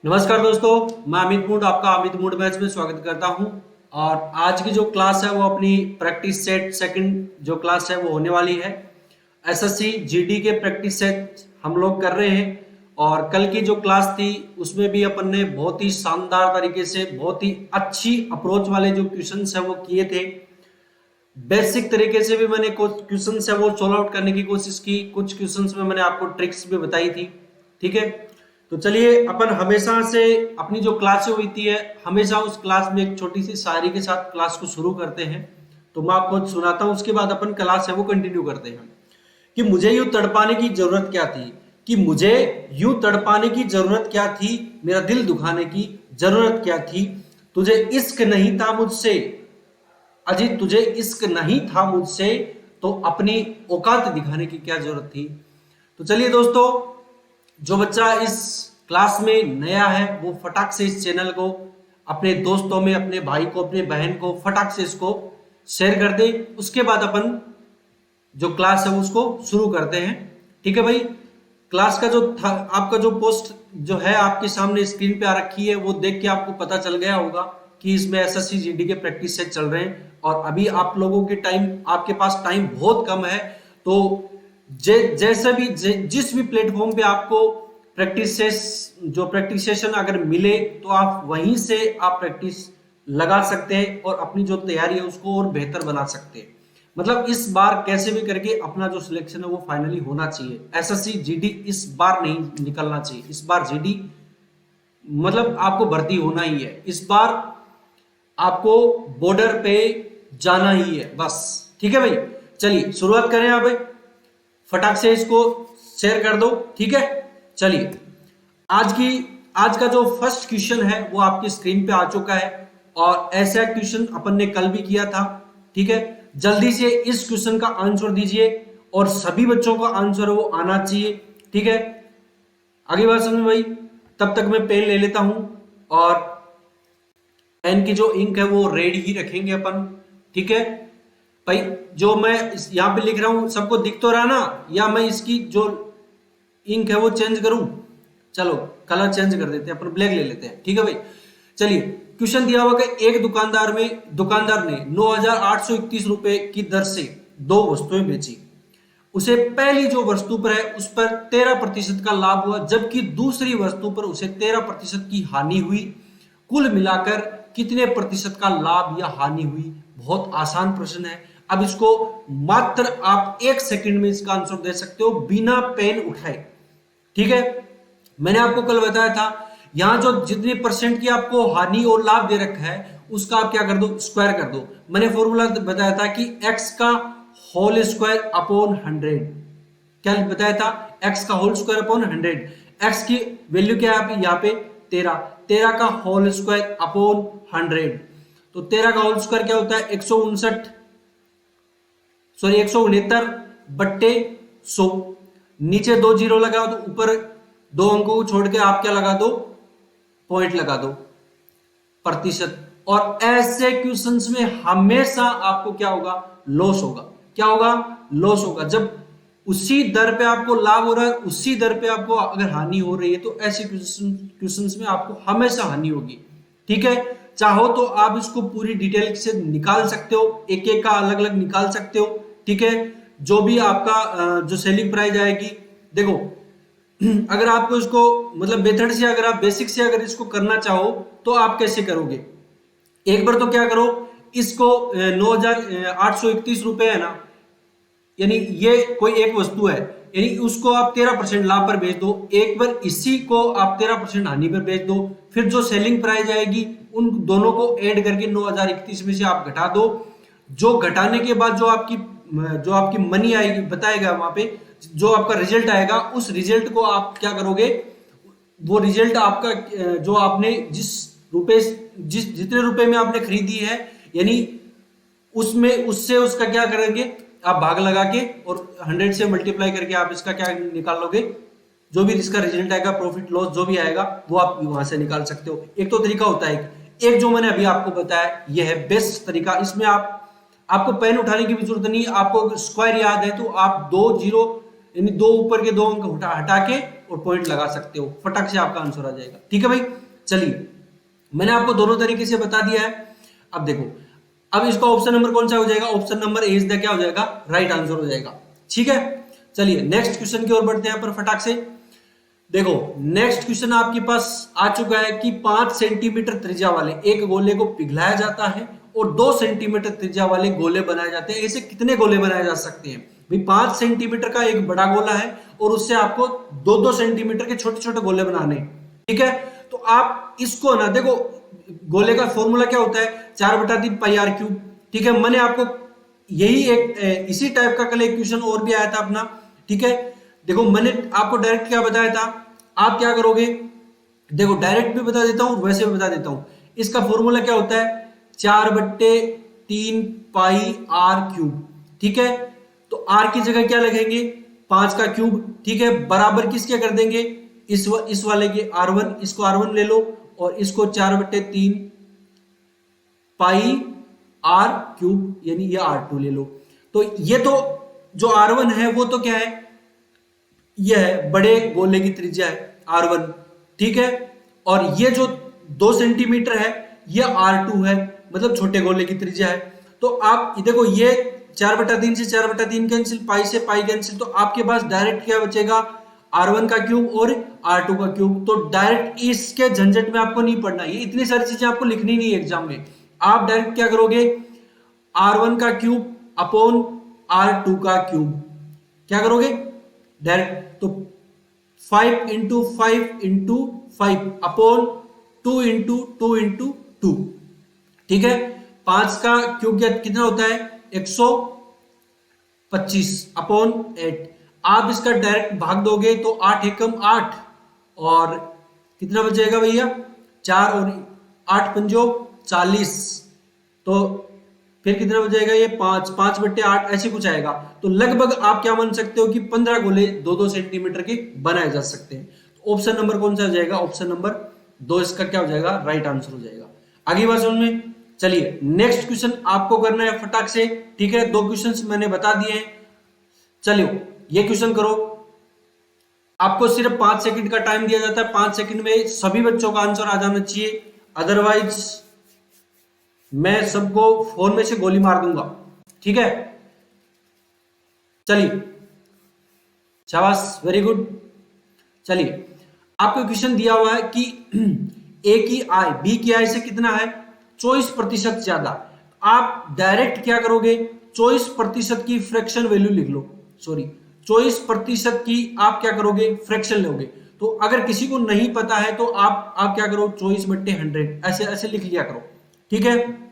नमस्कार दोस्तों, मैं अमित मूड आपका अमित मूड मैच में स्वागत करता हूं। और आज की जो क्लास है वो अपनी प्रैक्टिस सेट सेकंड जो क्लास है वो होने वाली है। एसएससी जीडी के प्रैक्टिस सेट हम लोग कर रहे हैं। और कल की जो क्लास थी उसमें भी अपन ने बहुत ही शानदार तरीके से बहुत ही अच्छी अप्रोच वाले जो क्वेश्चंस है वो किए थे। बेसिक तरीके से भी मैंने कुछ क्वेश्चंस है वो सॉल्व आउट करने की कोशिश की, कुछ क्वेश्चंस में मैंने आपको ट्रिक्स भी बताई थी। ठीक है, तो चलिए अपन हमेशा से अपनी जो क्लासें होती है हमेशा उस क्लास में एक छोटी सी शायरी के साथ क्लास को शुरू करते हैं। तो मैं आपको सुनाता हूं, उसके बाद अपन क्लास है वो कंटिन्यू करते हैं। कि मुझे यूं तड़पाने की जरूरत क्या थी, कि मुझे यूं तड़पाने की जरूरत क्या थी, मेरा दिल दुखाने की जरूरत क्या थी, तुझे इश्क नहीं था मुझसे, अजी तुझे इश्क नहीं था मुझसे, तो अपनी औकात दिखाने की क्या जरूरत थी। तो चलिए दोस्तों, जो बच्चा इस क्लास में नया है वो फटाक से इस चैनल को अपने दोस्तों में, अपने भाई को, अपने बहन को फटाक से इसको शेयर कर दे। उसके बाद अपन जो क्लास है उसको शुरू करते हैं। ठीक है भाई, क्लास का जो था आपका जो पोस्ट जो है आपके सामने स्क्रीन पे आ रखी है वो देख के आपको पता चल गया होगा कि इसमें एसएससी जीडी के प्रैक्टिस सेट चल रहे हैं। और अभी आप लोगों के टाइम, आपके पास टाइम बहुत कम है। तो जैसे भी जिस भी प्लेटफॉर्म पे आपको प्रैक्टिस सेशन अगर मिले तो आप वहीं से आप प्रैक्टिस लगा सकते हैं और अपनी जो तैयारी है उसको और बेहतर बना सकते हैं। मतलब इस बार कैसे भी करके अपना जो सिलेक्शन है वो फाइनली होना चाहिए। एसएससी जीडी इस बार नहीं निकलना चाहिए, इस बार जीडी मतलब आपको भर्ती होना ही है। इस बार आपको बॉर्डर पे जाना ही है बस। ठीक है भाई, चलिए शुरुआत करें। अब फटाक से इसको शेयर कर दो। ठीक है, चलिए आज का जो फर्स्ट क्वेश्चन है वो आपकी स्क्रीन पे आ चुका है। और ऐसा क्वेश्चन अपन ने कल भी किया था। ठीक है, जल्दी से इस क्वेश्चन का आंसर दीजिए और सभी बच्चों का आंसर वो आना चाहिए। ठीक है, आगे बात समझ भाई। तब तक मैं पेन ले लेता हूं और पेन की जो इंक है वो रेड ही रखेंगे अपन। ठीक है भाई, जो मैं यहां पे लिख रहा हूं सबको दिख तो रहा ना, या मैं इसकी जो इंक है वो चेंज करूं? चलो कलर चेंज कर देते हैं, अपन ब्लैक ले लेते हैं। ठीक है भाई, चलिए क्वेश्चन दिया हुआ कि एक दुकानदार ने 9,831 रुपए की दर से दो वस्तुएं बेची। उसे पहली जो वस्तु पर है उस पर 13% का लाभ हुआ, जबकि दूसरी वस्तु पर उसे 13% की हानि हुई। कुल मिलाकर कितने प्रतिशत का लाभ या हानि हुई? बहुत आसान प्रश्न है। अब इसको मात्र आप 1 सेकंड में इसका आंसर दे सकते हो बिना पेन उठाए। ठीक है, मैंने आपको कल बताया था यहां जो जितनी परसेंट की आपको हानि और लाभ दे रखा है उसका आप क्या कर दो, स्क्वायर कर दो। मैंने फॉर्मूला बताया था कि x का होल स्क्वायर अपॉन 100। क्या बताया था? x का होल स्क्वायर अपॉन 100। x की वैल्यू क्या है यहाँ पे? 13। 13 का होल स्क्वायर अपॉन 100। तो 13 का होल स्क्वायर क्या होता है? 169 बट्टे 100। नीचे 2 जीरो लगाओ तो ऊपर 2 अंकों को छोड़ के आप क्या लगा दो? पॉइंट लगा दो, प्रतिशत। और ऐसे क्वेश्चंस में हमेशा आपको क्या होगा? लॉस होगा। क्या होगा? लॉस होगा। जब उसी दर पे आपको लाभ हो रहा है, उसी दर पे आपको अगर हानि हो रही है, तो ऐसे क्वेश्चंस में आपको हमेशा हानि होगी। ठीक है, चाहो तो आप इसको पूरी डिटेल से निकाल सकते हो, एक एक का अलग अलग निकाल सकते हो। ठीक है, जो भी आपका जो सेलिंग प्राइस आएगी, देखो अगर आपको इसको मतलब मेथड से, अगर आप बेसिक से अगर इसको करना चाहो तो आप कैसे करोगे? एक बार तो क्या करो, इसको 9,831 रुपए है ना, यानी ये कोई एक वस्तु है, यानी उसको आप 13% लाभ पर बेच दो। एक बार इसी को आप 13% हानि पर बेच दो। फिर जो सेलिंग प्राइस आएगी उन दोनों को ऐड करके 9,031 में से आप घटा दो। जो घटाने के बाद जो आपकी मनी आएगी बताएगा वहां पे, जो आपका रिजल्ट आएगा उस रिजल्ट को आप क्या करोगे? वो रिजल्ट आपका जो आपने जितने रुपए में आपने खरीदी है, यानी उसमें उससे उसका क्या करेंगे? आप भाग लगा के और 100 से मल्टीप्लाई करके आप इसका क्या निकाल लोगे? जो भी इसका रिजल्ट आएगा, प्रॉफिट लॉस जो भी आएगा वो आप वहां से निकाल सकते हो। एक तो तरीका होता है, एक जो मैंने अभी आपको बताया यह है बेस्ट तरीका। इसमें आपको पेन उठाने की भी जरूरत नहीं। आपको स्क्वायर याद है तो आप 2 जीरो यानी 2 ऊपर के 2 अंक हटा के और पॉइंट लगा सकते हो, फटाक से आपका आंसर आ जाएगा। ठीक है भाई, चलिए मैंने आपको दोनों तरीके से बता दिया है। अब देखो, अब इसका ऑप्शन नंबर कौन सा हो जाएगा, option number A is the क्या हो जाएगा, राइट आंसर हो जाएगा। ठीक है, चलिए नेक्स्ट क्वेश्चन की ओर बढ़ते हैं पर फटाक से। देखो नेक्स्ट क्वेश्चन आपके पास आ चुका है कि 5 सेंटीमीटर त्रिज्या वाले एक गोले को पिघलाया जाता है और 2 सेंटीमीटर त्रिज्या वाले गोले बनाए जाते हैं। ऐसे कितने गोले बनाए जा सकते हैं भाई? 5 सेंटीमीटर का एक बड़ा गोला है और उससे आपको 2-2 सेंटीमीटर के छोटे छोटे गोले बनाने। ठीक है, तो आप इसको ना देखो, गोले का फॉर्मूला क्या होता है, 4/3 पाई आर क्यूब। ठीक है, मैंने आपको यही एक इसी टाइप का कल एक क्वेश्चन और भी आया था अपना। ठीक है, देखो मैंने आपको डायरेक्ट क्या बताया था, आप क्या करोगे, देखो डायरेक्ट भी बता देता हूं वैसे भी बता देता हूं। इसका फॉर्मूला क्या होता है, 4/3 पाई आर क्यूब। ठीक है, तो आर की जगह क्या लगेंगे, 5 का क्यूब। ठीक है, बराबर किसके कर देंगे, इस वाले के R1, इसको R1 ले लो और इसको 4/3 पाई आर क्यूब यानी ये R2 ले लो। तो ये तो जो R1 है वो तो क्या है, यह है बड़े गोले की त्रिज्या है R1। ठीक है, और ये जो 2 सेंटीमीटर है ये R2 है, मतलब छोटे गोले की त्रिज्या है। तो आप देखो ये 4/3 से 4/3 कैंसिल, पाई से पाई कैंसिल, तो आपके पास डायरेक्ट क्या बचेगा, R1 का क्यूब और R2 का क्यूब। तो डायरेक्ट इसके झंझट में आपको नहीं पड़ना, ये इतनी सारी चीजें आपको लिखनी नहीं है एग्जाम में। आप डायरेक्ट क्या करोगे, R1 का क्यूब अपॉन R2 का क्यूब, क्या करोगे डायरेक्ट, तो 5 into 5 into 5 upon 2 into 2 into 2। ठीक है, 5 का क्यूब कितना होता है, 125 अपॉन 8। आप इसका डायरेक्ट भाग दोगे तो 8 एकम 8 और कितना बचेगा भैया, 4 और 8 पंजो 40, तो फिर कितना बचेगा, ये 5/8 ऐसे कुछ आएगा। तो लगभग आप क्या मान सकते हो कि 15 गोले 2-2 सेंटीमीटर के बनाए जा सकते हैं। तो ऑप्शन नंबर कौन सा हो जाएगा, ऑप्शन नंबर 2 इसका क्या हो जाएगा, राइट आंसर हो जाएगा। आगे बात समझ में, चलिए नेक्स्ट क्वेश्चन आपको करना है फटाक से। ठीक है, 2 क्वेश्चंस मैंने बता दिए हैं। चलिए ये क्वेश्चन करो, आपको सिर्फ 5 सेकंड का टाइम दिया जाता है, 5 सेकंड में सभी बच्चों का आंसर आ जाना चाहिए, अदरवाइज मैं सबको फोन में से गोली मार दूंगा। ठीक है, चलिए शाबाश, वेरी गुड। चलिए आपको क्वेश्चन दिया हुआ है कि ए की आय बी की आय से कितना है, 24% ज्यादा। आप डायरेक्ट क्या करोगे, 24% की फ्रैक्शन वैल्यू लिख लो, सॉरी 24% की आप क्या करोगे, फ्रैक्शन लोगे। तो अगर किसी को नहीं पता है तो आप क्या करो, 24/100 ऐसे ऐसे लिख लिया करो। ठीक है,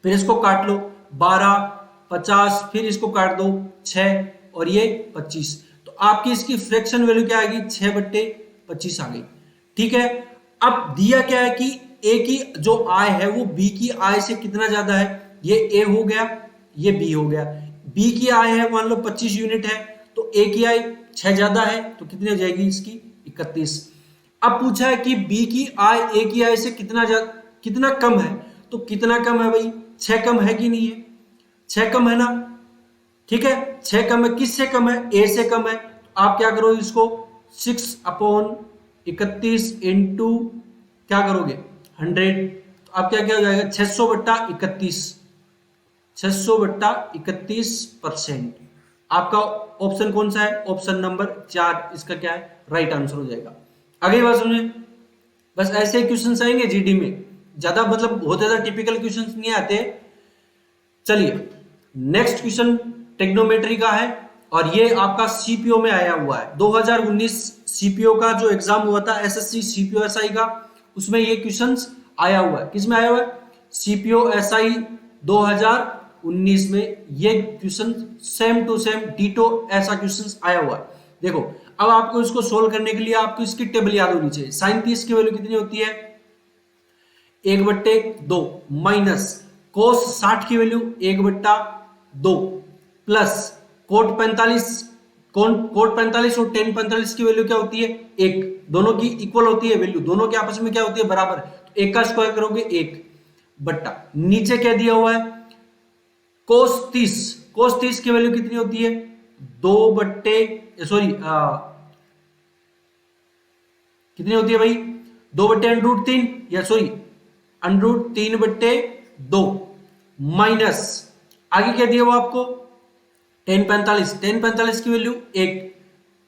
फिर इसको काट लो, 12, 50, फिर इसको काट दो 6 और ये 25। तो आपकी इसकी फ्रैक्शन वैल्यू क्या आएगी, 6/25 आ गई। ठीक है, अब दिया क्या है कि ए की जो आय है वो बी की आय से कितना ज्यादा है, ये ए हो गया, ये बी हो गया। बी की आय है मान लो 25 यूनिट है, तो ए की आय 6 ज्यादा है, तो कितनी हो जाएगी इसकी, 31। अब पूछा है कि बी की आय ए की आय से कितना कम है, तो कितना कम है भाई, 6 कम है कि नहीं है, 6 कम है ना। ठीक है, 6 कम है, किससे कम है, ए से कम है। तो आप क्या करो इसको 6/31 इंटू क्या करोगे 100, तो आप क्या क्या हो जाएगा 600/31, 600/31%। आपका ऑप्शन कौन सा है, ऑप्शन नंबर 4 इसका क्या है, राइट आंसर हो जाएगा। अगली बात समझे, बस ऐसे क्वेश्चंस आएंगे जीडी में, ज्यादा मतलब बहुत ज्यादा टिपिकल क्वेश्चंस नहीं आते। चलिए नेक्स्ट क्वेश्चन टेक्नोमेट्री का है और ये आपका सीपीओ में आया हुआ है। 2019 सीपीओ का जो एग्जाम हुआ था एसएससी सीपीओ एसआई का, उसमें ये क्वेश्चंस आया हुआ है। किसमें आया हुआ है, सीपीओ एसआई 2019 में ये question same to same ditto ऐसा क्वेश्चन आया हुआ है। देखो अब आपको इसको सोल्व करने के लिए आपको इसकी टेबल याद होनी चाहिए। साइन 30 की वैल्यू कितनी होती है, 1/2 माइनस कोस 60 की वैल्यू 1/2 प्लस कोट 45 और टेन 45 की वैल्यू क्या होती है, 1। दोनों की इक्वल होती है वैल्यू, दोनों के आपस में क्या होती है, बराबर। तो 1 का स्क्वायर करोगे 1 बट्टा नीचे क्या दिया हुआ है, कोस 30 की वैल्यू कितनी होती है, 2 बट्टे सॉरी कितनी होती है भाई, 2/√3 या सॉरी √3/2 माइनस आगे क्या दिया वो आपको tan45 की वैल्यू 1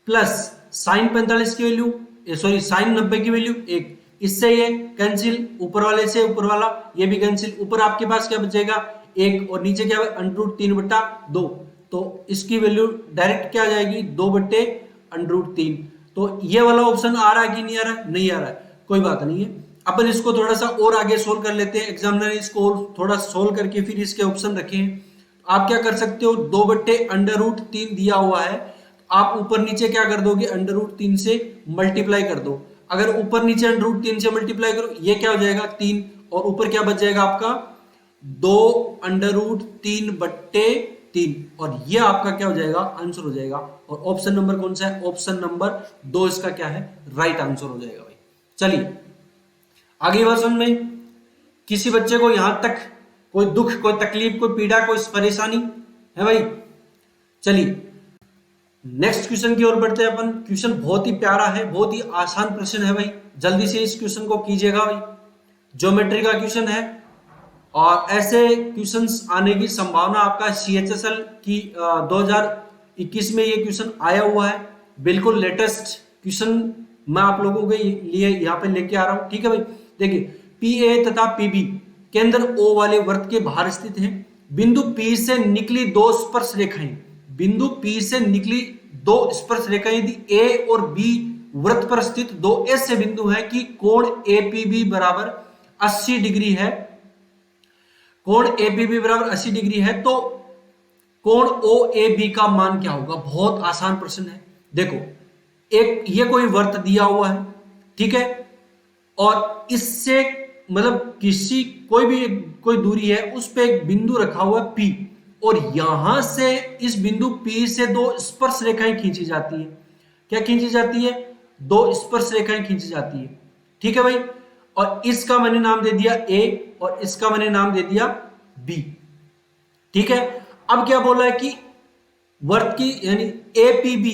प्लस sin45 की वैल्यू सॉरी sin90 की वैल्यू 1। इससे ये कैंसिल, ऊपर वाले से ऊपर वाला ये भी कैंसिल, ऊपर आपके पास क्या बचेगा 1 और नीचे क्या है √3/2। तो इसकी वैल्यू डायरेक्ट क्या आ जाएगी 2/√3। तो ये वाला ऑप्शन आ रहा है कि नहीं आ रहा है, नहीं आ रहा है, कोई बात नहीं है। अपन इसको थोड़ा सा और आगे सोल्व कर लेते हैं। एग्जामिनर ने इसको थोड़ा सोल्व करके फिर इसके ऑप्शन रखे हैं। आप क्या कर सकते हो, 2/√3 दिया हुआ है, आप ऊपर नीचे क्या कर दोगे √3 से मल्टीप्लाई कर दो। अगर ऊपर नीचे √3 से मल्टीप्लाई करो ये क्या हो जाएगा 3 और ऊपर क्या बच जाएगा आपका 2√3/3 और ये आपका क्या हो जाएगा आंसर हो जाएगा। और ऑप्शन नंबर कौन सा है, ऑप्शन नंबर 2 इसका क्या है राइट आंसर हो जाएगा भाई। चलिए आगे बात समझ में, किसी बच्चे को यहां तक कोई दुख, कोई तकलीफ, कोई पीड़ा, कोई परेशानी है भाई। चलिए नेक्स्ट क्वेश्चन की ओर बढ़ते हैं अपन। क्वेश्चन बहुत ही प्यारा है, बहुत ही आसान प्रश्न है भाई, जल्दी से इस क्वेश्चन को कीजिएगा भाई। ज्योमेट्री का क्वेश्चन है और ऐसे क्वेश्चंस आने की संभावना आपका CHSL की 2021 में ये क्वेश्चन आया हुआ है। बिल्कुल लेटेस्ट क्वेश्चन मैं आप लोगों के लिए यहाँ पे लेके आ रहा हूँ, ठीक है भाई। देखिए PA तथा PB केंद्र O वाले वृत्त के बाहर स्थित हैं। बिंदु P से निकली दो स्पर्श रेखाएं, बिंदु P से निकली दो स्पर्श रेखाएं यदि A और B वृत्त पर स्थित दो ऐसे बिंदु हैं कि कोण APB बराबर 80 डिग्री है, कोण APB बराबर 80 डिग्री है, तो कोण OAB का मान क्या होगा। बहुत आसान प्रश्न है। देखो एक ये कोई वृत्त दिया हुआ है, ठीक है, और इससे मतलब किसी कोई दूरी है, उस पे एक बिंदु रखा हुआ है P और यहां से इस बिंदु P से दो स्पर्श रेखाएं खींची जाती है। क्या खींची जाती है, दो स्पर्श रेखाएं खींची जाती है, ठीक है भाई। और इसका मैंने नाम दे दिया A और इसका मैंने नाम दे दिया B, ठीक है। अब क्या बोला है कि वर्त की यानी APB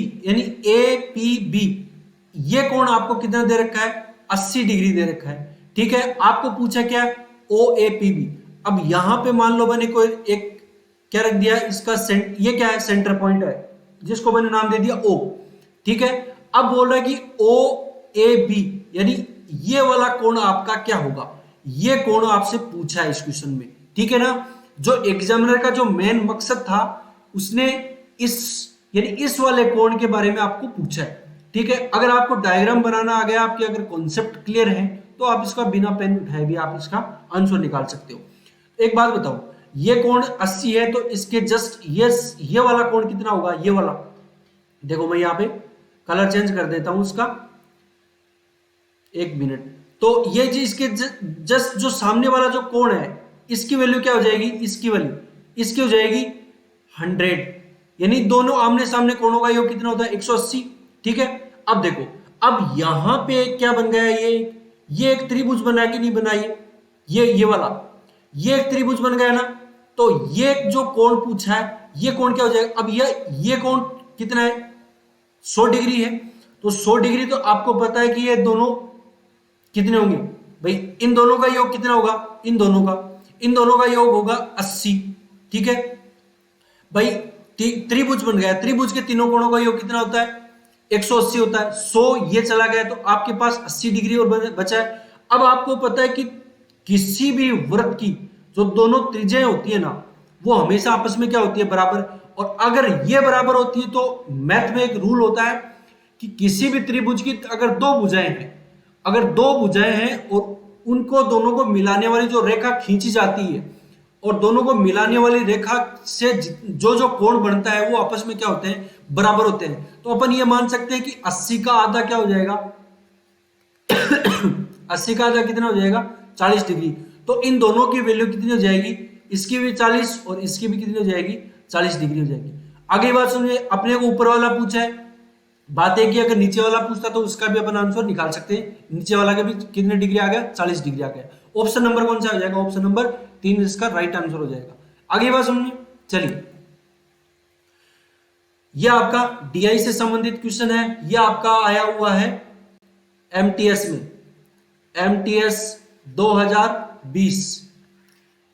ये कोण आपको कितना दे रखा है 80 डिग्री दे रखा है, ठीक है। आपको पूछा क्या OAPB। अब यहां पे मान लो मैंने कोई एक क्या रख दिया, इसका ये क्या है सेंटर पॉइंट है जिसको मैंने नाम दे दिया O, ठीक है। अब बोल रहा है कि OAB यानी ये वाला कोण आपका क्या होगा, ये कोण आपसे पूछा है इस क्वेश्चन में, ठीक है ना। जो एग्जामिनर का जो मेन मकसद था उसने इस वाले कोण के बारे में आपको पूछा है, ठीक है। अगर आपको डायग्राम बनाना आ गया, आपके अगर कॉन्सेप्ट क्लियर है तो आप इसका बिना पेन उठाए भी आप इसका आंसर निकाल सकते हो। एक बात बताओ, ये कोण 80 है तो इसके जस्ट ये वाला कोण कितना होगा, ये वाला देखो मैं यहाँ पे कलर चेंज कर देता हूं उसका, एक मिनट। तो ये जी इसके जस्ट जो सामने वाला जो कोण है इसकी वैल्यू क्या हो जाएगी, इसकी वैल्यू इसकी हो जाएगी 100, यानी दोनों आमने सामने कोणों का योग कितना होता है 180, ठीक है। अब देखो अब यहां पे क्या बन गया, ये एक त्रिभुज बना कि नहीं बना, ये वाला ये एक त्रिभुज बन गया ना। तो ये जो कोण पूछा है ये कोण क्या हो जाएगा, अब ये कोण कितना है 100 डिग्री है, तो 100 डिग्री तो आपको पता है कि ये दोनों कितने होंगे भाई, इन दोनों का योग कितना होगा, इन दोनों का योग होगा 80, ठीक है भाई। त्रिभुज बन गया, त्रिभुज के तीनों कोणों का योग कितना होता है 180 होता है। 100 ये चला गया तो आपके पास 80 डिग्री और बचा है। अब आपको पता है कि किसी भी वृत्त की जो दोनों त्रिज्याएं होती है ना वो हमेशा आपस में क्या होती है बराबर, और अगर ये बराबर होती है तो मैथ में एक रूल होता है कि किसी भी त्रिभुज की अगर दो भुजाएं हैं और उनको दोनों को मिलाने वाली जो रेखा खींची जाती है और दोनों को मिलाने वाली रेखा से जो कोण बनता है वो आपस में क्या होते हैं बराबर होते हैं। तो अपन ये मान सकते हैं कि 80 का आधा क्या हो जाएगा 80 का आधा कितना हो जाएगा 40 डिग्री। तो इन दोनों की वैल्यू कितनी हो जाएगी, इसकी भी 40 और इसकी भी कितनी हो जाएगी 40 डिग्री हो जाएगी। आगे बात सुनिए, अपने को ऊपर वाला पूछा है, बात है कि अगर नीचे वाला पूछता तो उसका भी अपन आंसर निकाल सकते हैं। नीचे वाला का भी कितने डिग्री आ गया 40 डिग्री आ गया। ऑप्शन नंबर कौन सा हो जाएगा, ऑप्शन नंबर 3 इसका राइट आंसर हो जाएगा। आगे बात सुनिए, चलिए यह आपका DI से संबंधित क्वेश्चन है, यह आपका आया हुआ है एमटीएस में, एमटीएस 2020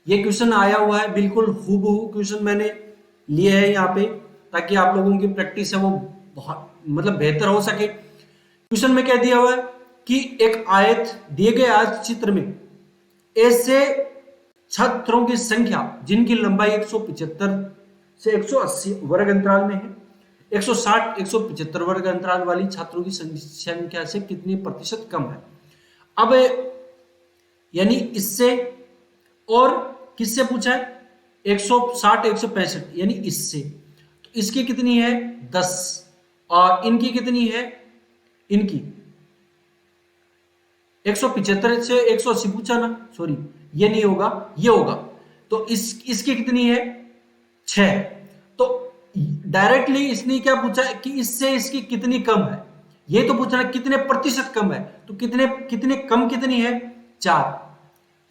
ये क्वेश्चन आया हुआ है, बिल्कुल हूबहू क्वेश्चन मैंने लिए है यहाँ पे, ताकि आप लोगों की प्रैक्टिस है वो बहुत मतलब बेहतर हो सके। क्वेश्चन में क्या दिया हुआ है कि एक आयत दिए गए आयत चित्र में ऐसे छात्रों की संख्या जिनकी लंबाई 175 से 180 वर्ग अंतराल में है, 160 175 वर्ग अंतराल वाली छात्रों की संख्या से कितनी प्रतिशत कम है। अब यानी इससे और किससे पूछा है, 160 165 यानी इससे, तो इसकी कितनी है 10 और इनकी कितनी है, इनकी 175 से 180 पूछा ना, सॉरी ये नहीं होगा, ये होगा, तो इसकी कितनी है 6। तो डायरेक्टली इसने क्या पूछा है कि इससे इसकी कितनी कम है, ये तो पूछना कितने प्रतिशत कम है, तो कितने कितने कम कितनी है 4,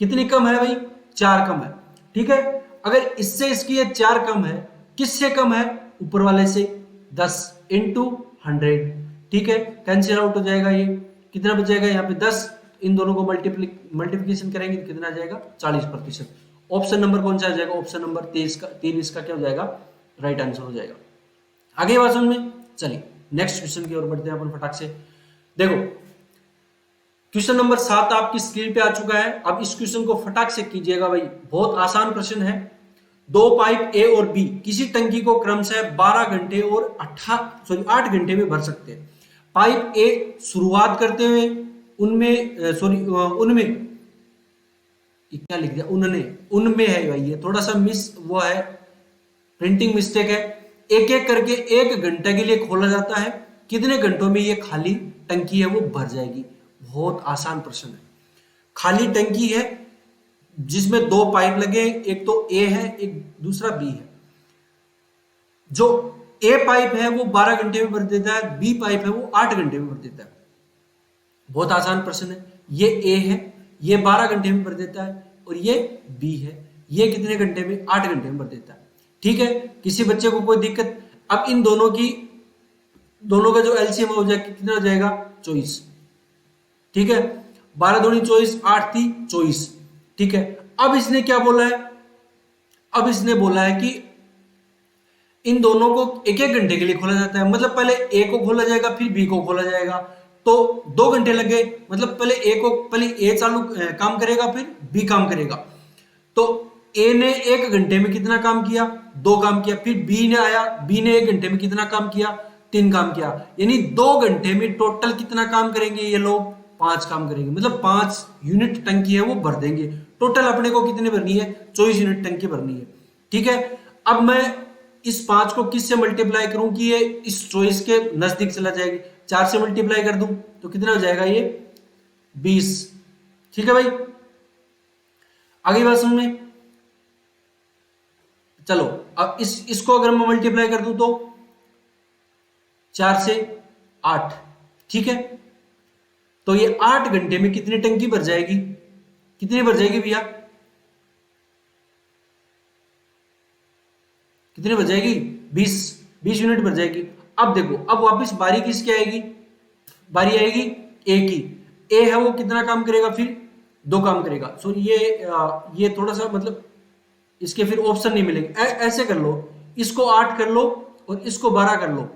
कितनी कम है भाई 4 कम है, ठीक है। अगर इससे इसकी ये 4 कम है, किससे कम है, ऊपर वाले से 10 इंटू 100, ठीक है, कैंसिल आउट हो जाएगा, ये कितना बचेगा यहाँ पे 10, इन दोनों को मल्टीप्लिकेशन करेंगे तो कितना आ जाएगा 40%। ऑप्शन नंबर कौन सा आ जाएगा, ऑप्शन नंबर 3 इसका क्या हो जाएगा, राइट आंसर हो जाएगा। आगे बात समझ में, चलिए नेक्स्ट क्वेश्चन की ओर बढ़ते हैं अपन फटाक से। देखो क्वेश्चन नंबर 7 आपकी स्क्रीन पे आ चुका है। अब इस क्वेश्चन को फटाक से कीजिएगा भाई, बहुत आसान प्रश्न है। दो पाइप ए और बी किसी टंकी को क्रमशः 12 घंटे और 8 घंटे में भर सकते हैं। पाइप ए शुरुआत करते हुए उनमें क्या लिख दिया, उनमें है भाई, ये थोड़ा सा मिस वो है, प्रिंटिंग मिस्टेक है। एक एक करके 1 घंटे के लिए खोला जाता है, कितने घंटों में ये खाली टंकी है वो भर जाएगी। बहुत आसान प्रश्न है। खाली टंकी है जिसमें 2 पाइप लगे, एक तो ए है एक दूसरा बी है। जो ए पाइप है वो 12 घंटे में भर देता है, बी पाइप है वो 8 घंटे में भर देता है। बहुत आसान प्रश्न है। ये ए है, ये 12 घंटे में भर देता है, और ये बी है, ये कितने घंटे में, 8 घंटे में भर देता है, ठीक है। किसी बच्चे को कोई दिक्कत, अब इन दोनों का जो एलसीएम हो जाएगा कितना हो जाएगा 24, ठीक है। 12 दूनी 24, 8 थी 24, ठीक है। अब इसने क्या बोला है, अब इसने बोला है कि इन दोनों को 1-1 घंटे के लिए खोला जाता है, मतलब पहले ए को खोला जाएगा फिर बी को खोला जाएगा, तो 2 घंटे लग गए, मतलब पहले ए चालू काम करेगा फिर बी काम करेगा। तो ए ने 1 घंटे में कितना काम किया, 2 काम किया, फिर बी ने आया, बी ने 1 घंटे में कितना काम किया, 3 काम किया, यानी 2 घंटे में टोटल कितना काम करेंगे ये लोग, 5 काम करेंगे, मतलब 5 यूनिट टंकी है वो भर देंगे। टोटल अपने को कितनी भरनी है, 24 यूनिट टंकी भरनी है, ठीक है। अब मैं इस 5 को किससे मल्टीप्लाई करूं कि ये इस 24 के नजदीक चला जाएगी, 4 से मल्टीप्लाई कर दूं तो कितना हो जाएगा ये 20, ठीक है भाई। आगे बात समझ में, चलो अब इसको अगर मैं मल्टीप्लाई कर दूं तो 4 से 8, ठीक है। तो ये 8 घंटे में कितनी टंकी भर जाएगी, कितनी भर जाएगी भैया, कितनी भर जाएगी 20 यूनिट भर जाएगी। अब देखो, अब वापस बारी किसकी आएगी, बारी आएगी ए की। ए है वो कितना काम करेगा, फिर 2 काम करेगा। सो ये थोड़ा सा मतलब इसके फिर ऑप्शन नहीं मिलेंगे, ऐसे कर लो, इसको 8 कर लो और इसको 12 कर लो,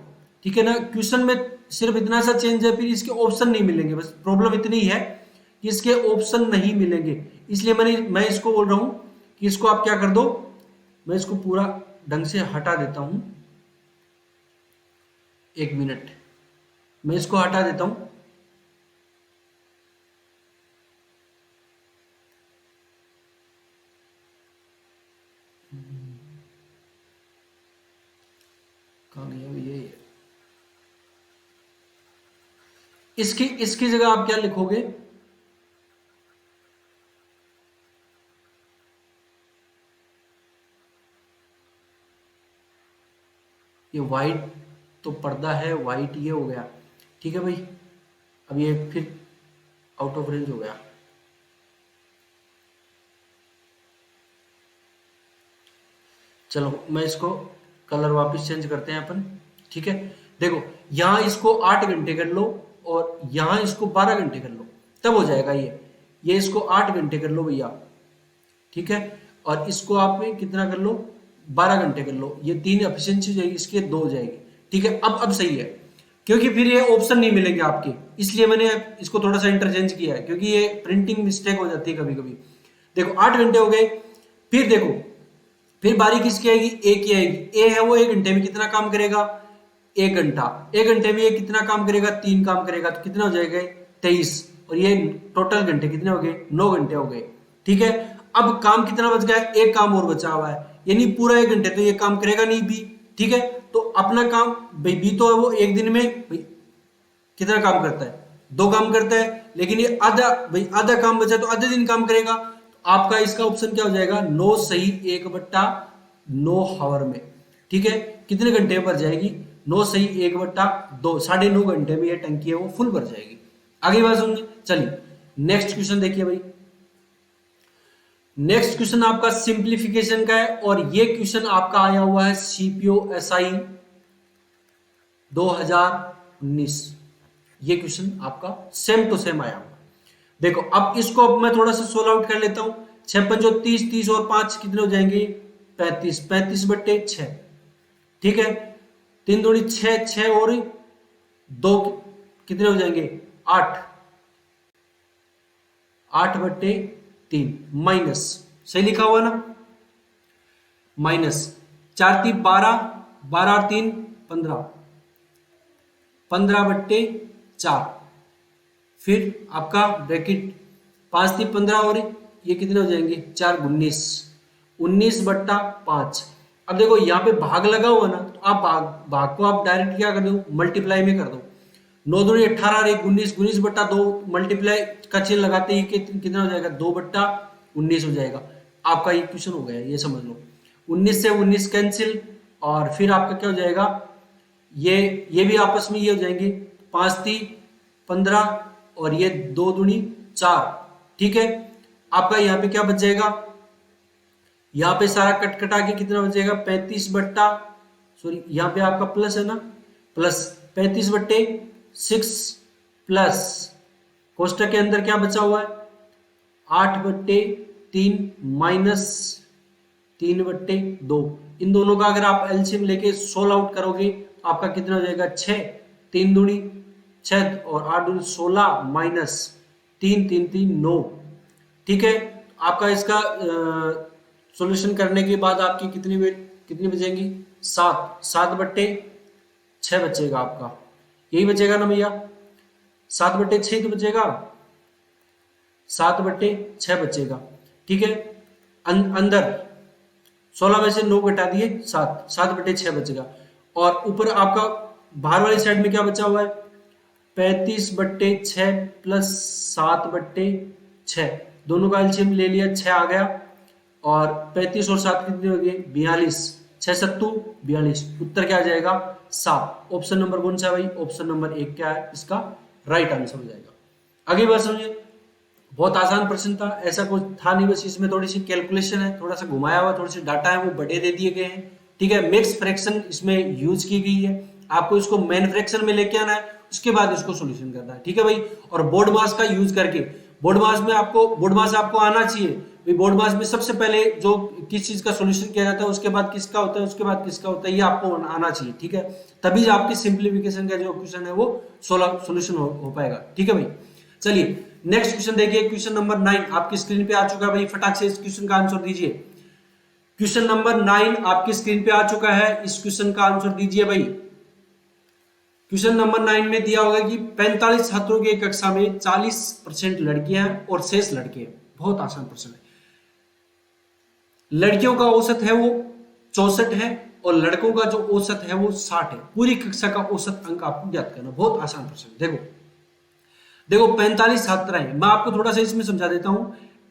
ठीक है ना। क्वेश्चन में सिर्फ इतना सा चेंज है, फिर इसके ऑप्शन नहीं मिलेंगे, बस प्रॉब्लम इतनी है कि इसके ऑप्शन नहीं मिलेंगे। इसलिए मैं इसको बोल रहा हूं कि इसको आप क्या कर दो, मैं इसको पूरा ढंग से हटा देता हूं, 1 मिनट, मैं इसको हटा देता हूं। कहाँ गया ये, इसकी जगह आप क्या लिखोगे, ये वाइट तो पर्दा है, वाइट ये हो गया, ठीक है भाई। अब ये फिर आउट ऑफ रेंज हो गया, चलो मैं इसको कलर वापस चेंज करते हैं अपन, ठीक है। देखो यहां इसको 8 घंटे कर लो, और यहाँ इसको 12 घंटे कर लो, तब हो जाएगा ये इसको 8 घंटे कर लो भैया, ठीक है, और इसको आप कितना कर लो, 12 घंटे कर लो, ये 3 एफिशिएंसी जाएगी, इसके 2 हो जाएगी, ठीक है। अब सही है, क्योंकि फिर ये ऑप्शन नहीं मिलेंगे आपके, इसलिए मैंने इसको थोड़ा सा इंटरचेंज किया है, क्योंकि ये प्रिंटिंग मिस्टेक हो जाती है कभी कभी। देखो 8 घंटे हो गए, फिर देखो फिर बारी किसकी आएगी, ए की आएगी। ए है वो 1 घंटे में कितना काम करेगा, 1 घंटा। 1 घंटे में ये कितना काम करेगा, 3 काम करेगा, तो कितना हो जाएगा 23, और ये टोटल घंटे कितने हो गए, 9 घंटे हो गए, ठीक है। अब काम कितना बच गया, एक काम और बचा हुआ है, यानी पूरा 1 घंटे तो ये काम करेगा नहीं बी, ठीक है। तो अपना काम भाई बी तो है वो एक दिन में भाई कितना काम करता है, 2 काम करता है, लेकिन ये आधा काम बचा तो आधे दिन काम करेगा। तो आपका इसका ऑप्शन क्या हो जाएगा, 9 सही 1/9 हावर में, ठीक है। कितने घंटे भर जाएगी, 9 सही 1/2, 9.5 घंटे में ये टंकी है वो फुल भर जाएगी। आगे बात समझे, चलिए नेक्स्ट क्वेश्चन देखिए भाई। नेक्स्ट क्वेश्चन आपका सिंप्लीफिकेशन का है, और ये क्वेश्चन आपका आया हुआ है सीपीओ एसआई 2019। ये क्वेश्चन आपका सेम टू सेम आया हुआ। देखो अब इसको अब मैं थोड़ा सा सोल्व आउट कर लेता हूं। 6 5 30, 30 और 5 कितने हो जाएंगे, 35, 35/6, ठीक है। 3 दूनी 6, 6 और 2 कितने हो जाएंगे, 8, 8/3 माइनस, सही लिखा हुआ ना, माइनस 4 3 12, 12 और 3 15, 15/4, फिर आपका ब्रैकेट 5 3 15 और ये कितने हो जाएंगे, 4 19, 19/5। अब देखो यहाँ पे भाग लगा हुआ ना, तो आप भाग को आप डायरेक्ट क्या कर दो, मल्टीप्लाई में कर दो। 9 दूनी 18 और 1 19, 19/2 मल्टीप्लाई का चिन्ह लगाते ही कितना हो जाएगा, 2/19 हो जाएगा। आपका ये क्वेश्चन हो गया, ये समझ लो। 19 से 19 कैंसिल, और फिर आपका क्या हो जाएगा, ये भी आपस में ये हो जाएंगे, 5 3 15 और ये 2 दूनी 4, ठीक है। आपका यहाँ पे क्या बच जाएगा, यहाँ पे सारा कट कटा के कितना बचेगा, 35 यहाँ पे आपका प्लस है ना, प्लस 35/6 प्लस कोष्टक के अंदर क्या बचा हुआ है, 8/3 माइनस 3/2। इन दोनों का अगर आप एलसीएम लेके सोल्व आउट करोगे तो आपका कितना हो जाएगा, 6, 3 दूनी 6 और 8 दूनी 16 माइनस 3 3 3 9, ठीक है। आपका इसका सॉल्यूशन करने के बाद आपकी कितनी बचेंगी, 7/6 बचेगा आपका, यही बचेगा ना भैया, 7/6 तो बचेगा, 7/6 बचेगा, ठीक है। अंदर 16 में से 9 घटा दिए 7, 7/6 बचेगा। और ऊपर आपका बाहर वाली साइड में क्या बचा हुआ है, 35/6 प्लस 7/6, दोनों का एलसीएम ले लिया, 6 आ गया, और 35 और 7 कितने हो गए, 42, 6 7 42, उत्तर क्या आ जाएगा, 7। ऑप्शन नंबर कौन सा है भाई, ऑप्शन नंबर 1 क्या है इसका राइट आंसर हो जाएगा। आगे बात समझिए, बहुत आसान प्रश्न था, ऐसा कुछ था नहीं, बस इसमें थोड़ी सी कैलकुलेशन है, थोड़ा सा घुमाया हुआ, थोड़ी सी डाटा है वो बड़े दे दिए गए हैं, ठीक है। मिक्स फ्रैक्शन इसमें यूज की गई है, आपको इसको मेन फ्रैक्शन में लेके आना है, उसके बाद इसको सॉल्यूशन करना है, ठीक है भाई। और बोर्ड मास का यूज करके, बोर्ड मास आपको आना चाहिए भाई। बोर्ड मास में सबसे पहले जो किस चीज का सॉल्यूशन किया जाता है, उसके बाद किसका होता है, उसके बाद किसका होता है, ये आपको आना चाहिए, ठीक है। तभी आपकी सिंप्लीफिकेशन का जो क्वेश्चन है वो सॉल्यूशन हो पाएगा, ठीक है भाई। चलिए नेक्स्ट क्वेश्चन देखिए, क्वेश्चन नंबर 9 आपकी स्क्रीन पे आ चुका है भाई, फटाक से इस क्वेश्चन का आंसर दीजिए। क्वेश्चन नंबर 9 आपकी स्क्रीन पे आ चुका है, इस क्वेश्चन का आंसर दीजिए भाई। क्वेश्चन नंबर 9 में दिया होगा कि 45 छात्रों की कक्षा में 40% लड़कियां हैं और शेष लड़के हैं। बहुत आसान प्रश्न है। लड़कियों का औसत है वो 64 है, और लड़कों का जो औसत है वो 60 है। पूरी कक्षा का औसत अंक आपको ज्ञात करना। बहुत आसान प्रश्न। देखो 45 छात्र हैं, मैं आपको थोड़ा सा इसमें समझा देता हूं।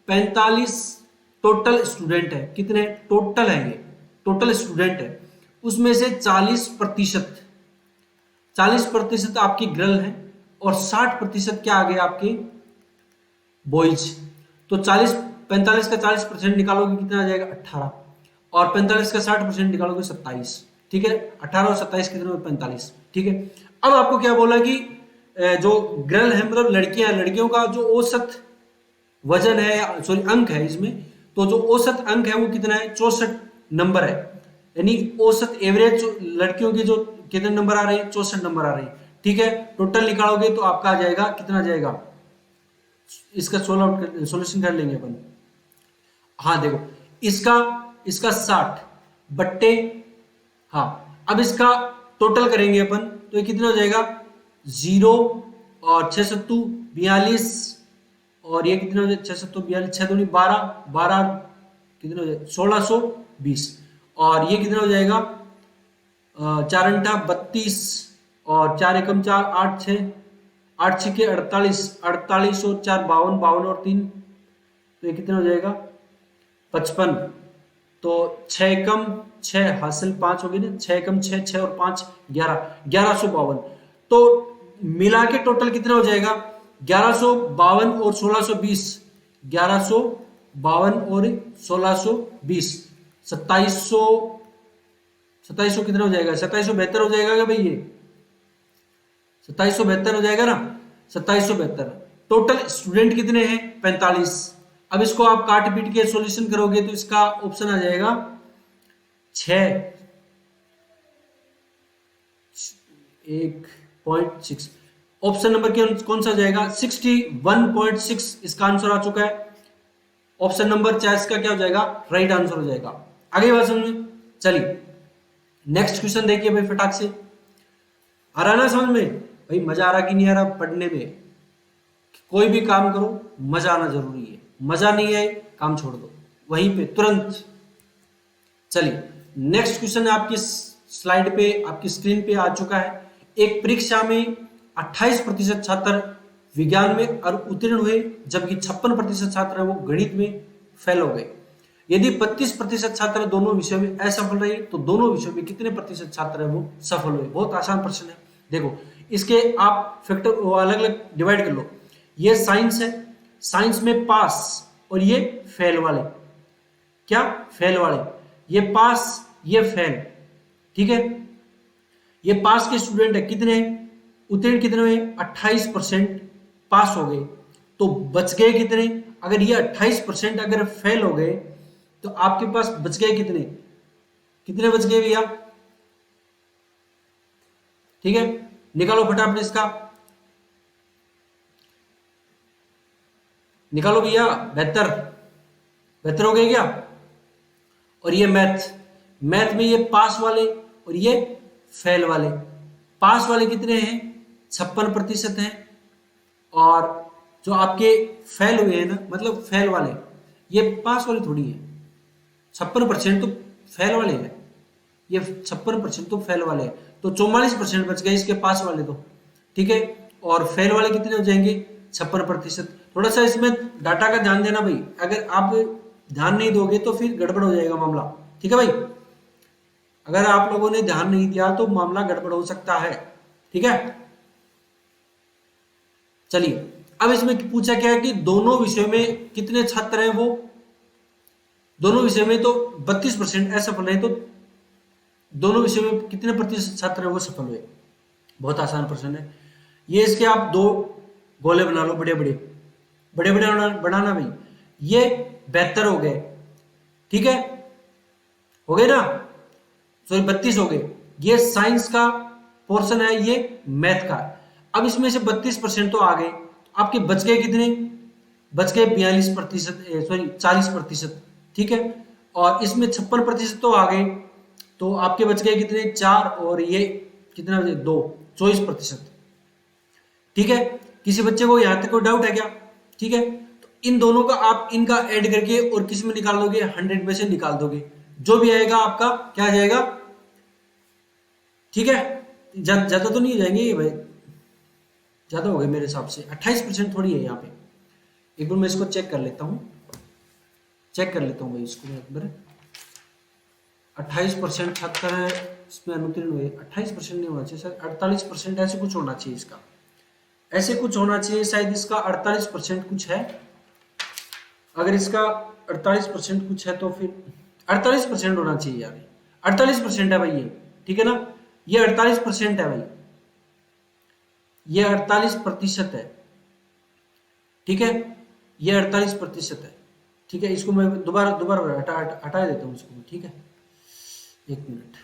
45 टोटल स्टूडेंट है, कितने टोटल है, ये टोटल स्टूडेंट है, उसमें से 40% आपकी गर्ल है और 60% क्या आ गए आपके बॉयज। तो 45 का 40% निकालोगे कितना आ जाएगा 18, और 45 का 60% निकालोगे 27, ठीक है। 18 और 27 कितने 45, ठीक है। अब आपको क्या बोला कि जो गर्ल है मतलब लड़कियां, लड़कियों का जो औसत वजन है, सॉरी अंक है इसमें, तो जो औसत अंक है वो कितना है, 64 नंबर है। यानी औसत एवरेज लड़कियों के जो कितने नंबर आ रहे हैं, 64 नंबर आ रहे हैं। ठीक है, टोटल निकालोगे तो आपका आ जाएगा, कितना आ जाएगा, इसका सोल्यूशन कर लेंगे अपन। हाँ देखो, इसका इसका 60 बट्टे, हाँ अब इसका टोटल करेंगे अपन तो ये कितना हो जाएगा, 0 और 6 सत्तू 42, और ये कितना हो जाएगा, 6 सत्तू 42, 6 दूनी 12, 12 कितना हो जाएगा, 1620, और ये कितना हो जाएगा, 4 अंठा 32, और 4 एकम 4, 8 6, 8 6 के 48, 48 और 4 52, 52 और 3, तो ये कितना हो जाएगा, 55। तो 6 एकम 6 हासिल 5 होगी ना, 6 एकम 6, 6 और 5 11, 1152। तो मिला के टोटल कितना हो जाएगा, 1152 और 1620, 1152 और 1620, 2700, 2700 कितना हो जाएगा, 2772 हो जाएगा क्या भाई, ये 2772 हो जाएगा ना, 2772। टोटल स्टूडेंट कितने हैं, 45। अब इसको आप काट पीट के सॉल्यूशन करोगे तो इसका ऑप्शन आ जाएगा 1.6। ऑप्शन नंबर कौन सा जाएगा, 61.6 इसका आंसर आ चुका है। ऑप्शन नंबर 4 इसका क्या हो जाएगा, राइट आंसर हो जाएगा। आगे बात समझे, चलिए नेक्स्ट क्वेश्चन देखिए भाई, फटाक से आ रहा ना समझ में भाई, मजा आ रहा कि नहीं आ रहा पढ़ने में। कोई भी काम करो मजा आना जरूरी है, मजा नहीं आए काम छोड़ दो वहीं पे तुरंत। चलिए नेक्स्ट क्वेश्चन आपकी स्लाइड पे, आपकी स्क्रीन पे आ चुका है। एक परीक्षा में 28% छात्र विज्ञान में उत्तीर्ण हुए, जबकि 56% छात्र वो गणित में फेल हो गए। यदि 32% छात्र दोनों विषयों में असफल रहे तो दोनों विषयों में कितने प्रतिशत छात्र है वो सफल हुए। बहुत आसान प्रश्न है। देखो इसके आप फैक्टर अलग अलग डिवाइड कर लो। ये साइंस है, साइंस में पास और ये फेल वाले, क्या फेल वाले, ये पास ये फेल। ठीक है, ये पास के स्टूडेंट है कितने, उत्तीर्ण कितने हुए, 28% पास हो गए, तो बच गए कितने, अगर ये 28% अगर फेल हो गए तो आपके पास बच गए कितने, कितने बच गए भैया। ठीक है, निकालो फटाफट इसका, निकालो भैया। 72 हो गए क्या। और ये मैथ, मैथ में ये पास वाले और ये फेल वाले। पास वाले कितने हैं, 56% हैं, और जो आपके फेल हुए हैं ना, मतलब फेल वाले, ये पास वाले थोड़ी है। 56% तो फेल वाले हैं, ये 56% तो फेल वाले हैं, तो 44% बच गए इसके पास वाले तो। ठीक है, और फेल वाले कितने हो जाएंगे, 56%। थोड़ा सा इसमें डाटा का ध्यान देना भाई, अगर आप ध्यान नहीं दोगे तो फिर गड़बड़ हो जाएगा मामला। ठीक है भाई, अगर आप लोगों ने ध्यान नहीं दिया तो मामला गड़बड़ हो सकता है। ठीक है, चलिए अब इसमें पूछा क्या है कि दोनों विषयों में कितने छात्र हैं, वो दोनों विषय में तो 32% असफल है, तो दोनों विषयों में कितने प्रतिशत छात्र हैं वो सफल हुए। बहुत आसान प्रश्न है ये। इसके आप दो गोले बना लो, बड़े बड़े बड़े बड़े बनाना भाई। ये 72 हो गए, ठीक है, हो गए ना, सॉरी 32 हो गए। ये साइंस का पोर्शन है, ये मैथ का। अब इसमें से 32% तो आ गए, आपके बच गए कितने, बच गए 42%, सॉरी 40%। ठीक है, और इसमें 56% तो आ गए, तो आपके बच गए कितने, 4, और ये कितना बचे, 2, 24%। ठीक है, किसी बच्चे को यहां तक कोई डाउट है क्या। ठीक है, तो इन दोनों का आप इनका ऐड करके और किस में निकाल दोगे, 100 में से निकाल दोगे, जो भी आएगा आपका क्या आ जाएगा। ठीक है, ज्यादा तो नहीं हो जाएंगे ये भाई, ज्यादा हो गए मेरे हिसाब से, 28% थोड़ी है यहाँ पे। एक बार मैं इसको चेक कर लेता हूँ, चेक कर लेता हूँ भाई इसको एक बार। 28% छात्र है इसमें अनुत्तीर्ण हुए, 28% नहीं होना चाहिए सर, 48% ऐसे कुछ होना चाहिए इसका, ऐसे कुछ होना चाहिए शायद। इसका 48% कुछ है, अगर इसका 48% कुछ है तो फिर 48% होना चाहिए यार, 48% है भाई ये। ठीक है ना, ये 48% है भाई, ये 48% है, ठीक है, ये 48% है, ठीक है। इसको मैं दोबारा दोबारा हटा देता हूँ इसको, ठीक है, एक मिनट।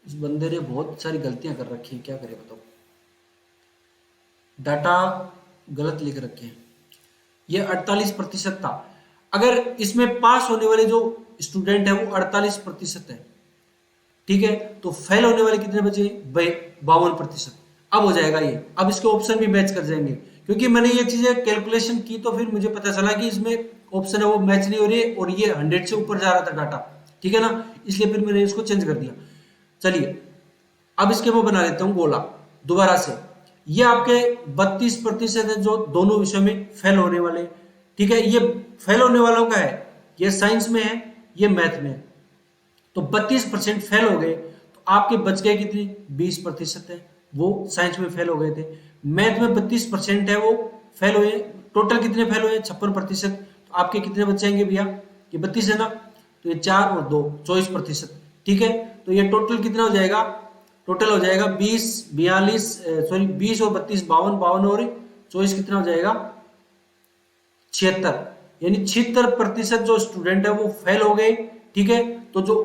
इस बंदे ने बहुत सारी गलतियां कर रखी है, क्या करे बताओ, डाटा गलत लिख रखे हैं। ये 48% था। अगर इसमें पास होने वाले जो स्टूडेंट है वो 48% है, ठीक है, तो फेल होने वाले कितने बचे? 52%। अब हो जाएगा ये, अब इसके ऑप्शन भी मैच कर जाएंगे, क्योंकि मैंने ये चीजें कैलकुलेशन की तो फिर मुझे पता चला कि इसमें ऑप्शन है वो मैच नहीं हो रही और ये 100 से ऊपर जा रहा था डाटा, ठीक है ना, इसलिए फिर मैंने इसको चेंज कर दिया। चलिए अब इसके मैं बना लेता हूं गोला दोबारा से। ये आपके 32% है जो दोनों विषयों में फेल होने वाले, ठीक है। ये फेल होने वालों का है, ये साइंस में है, ये मैथ में है। तो 32% फेल हो गए, तो आपके बच गए कितने? 20% है, वो साइंस में फेल हो गए थे। मैथ में 32% है वो फेल हुए, टोटल कितने फेल हुए? 56%। तो आपके कितने बचेंगे भैया? ये 32 है ना, तो ये 4 और 2 24%, ठीक है। तो ये टोटल कितना हो जाएगा? टोटल हो जाएगा 20 42 सॉरी 20 और 32 52, 52 और 24 कितना हो जाएगा? 76। यानी 76% जो स्टूडेंट है वो फेल हो गए, ठीक है। तो जो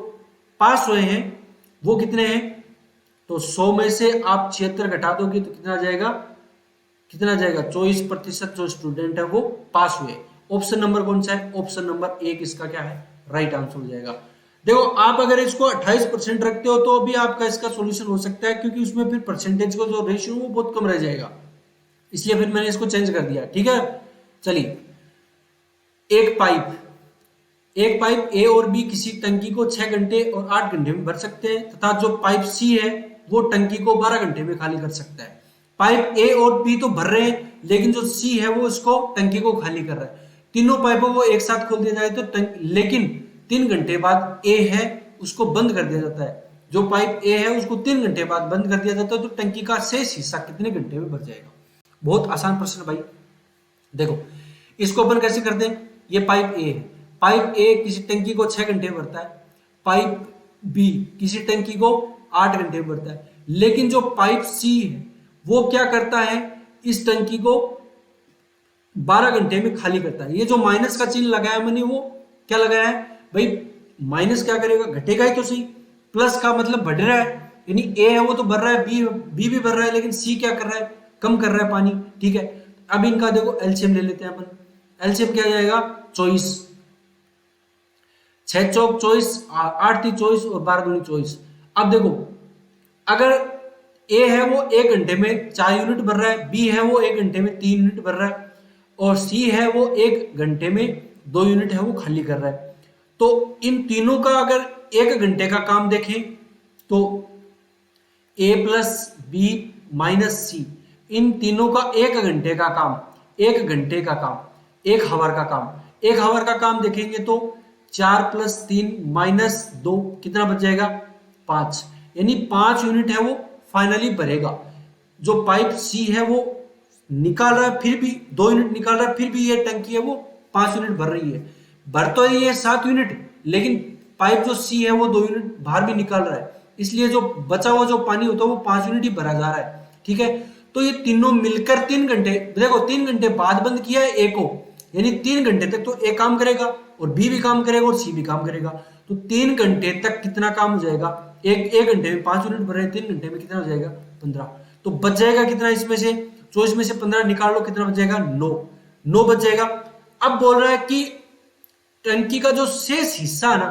पास हुए हैं वो कितने हैं? तो 100 में से आप 76 घटा दोगे तो कितना आ जाएगा? कितना आ जाएगा? 24% जो स्टूडेंट है वो पास हुए। ऑप्शन नंबर कौन सा है? ऑप्शन नंबर 1 इसका क्या है? राइट आंसर हो जाएगा। देखो आप अगर इसको 28% रखते हो तो भी आपका इसका सॉल्यूशन हो सकता है, क्योंकि उसमें फिर परसेंटेज का जो रेशियो वो बहुत कम रह जाएगा, इसलिए फिर मैंने इसको चेंज कर दिया, ठीक है। चलिए एक पाइप ए और बी किसी टंकी को 6 घंटे और 8 घंटे में भर सकते हैं, तथा जो पाइप सी है वो टंकी को 12 घंटे में खाली कर सकता है। पाइप ए और बी तो भर रहे हैं, लेकिन जो सी है वो इसको टंकी को खाली कर रहा है। तीनों पाइपों को एक साथ खोल दिया जाए तो लेकिन 3 घंटे बाद ए है उसको बंद कर दिया जाता है। जो पाइप ए है उसको 3 घंटे बाद बंद कर दिया जाता है, तो टंकी का शेष हिस्सा कितने घंटे में भर जाएगा? बहुत आसान प्रश्न भाई। देखो इसको अपन कैसे करते हैं? ये पाइप ए है, पाइप ए किसी टंकी को 6 घंटे भरता है, पाइप बी किसी टंकी को 8 घंटे भरता है, लेकिन जो पाइप सी है वो क्या करता है? इस टंकी को 12 घंटे में खाली करता है। ये जो माइनस का चिन्ह लगाया मैंने वो क्या लगाया है भाई? माइनस क्या करेगा? घटेगा ही तो सही। प्लस का मतलब बढ़ रहा है, यानी ए है वो तो भर रहा है, बी भी भर रहा है, लेकिन सी क्या कर रहा है? कम कर रहा है पानी, ठीक है। अब इनका देखो एलसीएम ले लेते हैं अपन। एलसीएम क्या जाएगा? 24, 6 चौक 24, 8 थी 24 और 12 दूनी 24। अब देखो अगर ए है वो 1 घंटे में 4 यूनिट भर रहा है, बी है वो 1 घंटे में 3 यूनिट भर रहा है, और सी है वो 1 घंटे में 2 यूनिट है वो खाली कर रहा है। तो इन तीनों का अगर 1 घंटे का काम देखें तो ए प्लस बी माइनस सी, इन तीनों का 1 घंटे का काम, 1 घंटे का काम, 1 हावर का काम, 1 हावर का काम देखेंगे तो 4 + 3 - 2 कितना बच जाएगा? 5। यानी 5 यूनिट है वो फाइनली भरेगा। जो पाइप सी है वो निकाल रहा है, फिर भी 2 यूनिट निकाल रहा है, फिर भी ये टंकी है वो 5 यूनिट भर रही है। भर तो ये 7 यूनिट, लेकिन पाइप जो सी है वो 2 यूनिट बाहर भी निकाल रहा है, इसलिए जो बचा हुआ जो पानी होता है वो 5 यूनिट ही भरा जा रहा है, ठीक है। तो ये तीनों मिलकर 3 घंटे, देखो 3 घंटे बाद बंद किया है ए को, यानी 3 घंटे तक तो ए काम करेगा और बी भी काम करेगा और सी भी काम करेगा। तो 3 घंटे तक कितना काम हो जाएगा? एक घंटे में 5 यूनिट भर रहे हैं, 3 घंटे में कितना हो जाएगा? 15। तो बच जाएगा कितना इसमें से? 24 में से 15 निकाल लो, कितना बच जाएगा? 9 बच जाएगा। अब बोल रहा है कि टंकी का जो शेष हिस्सा ना,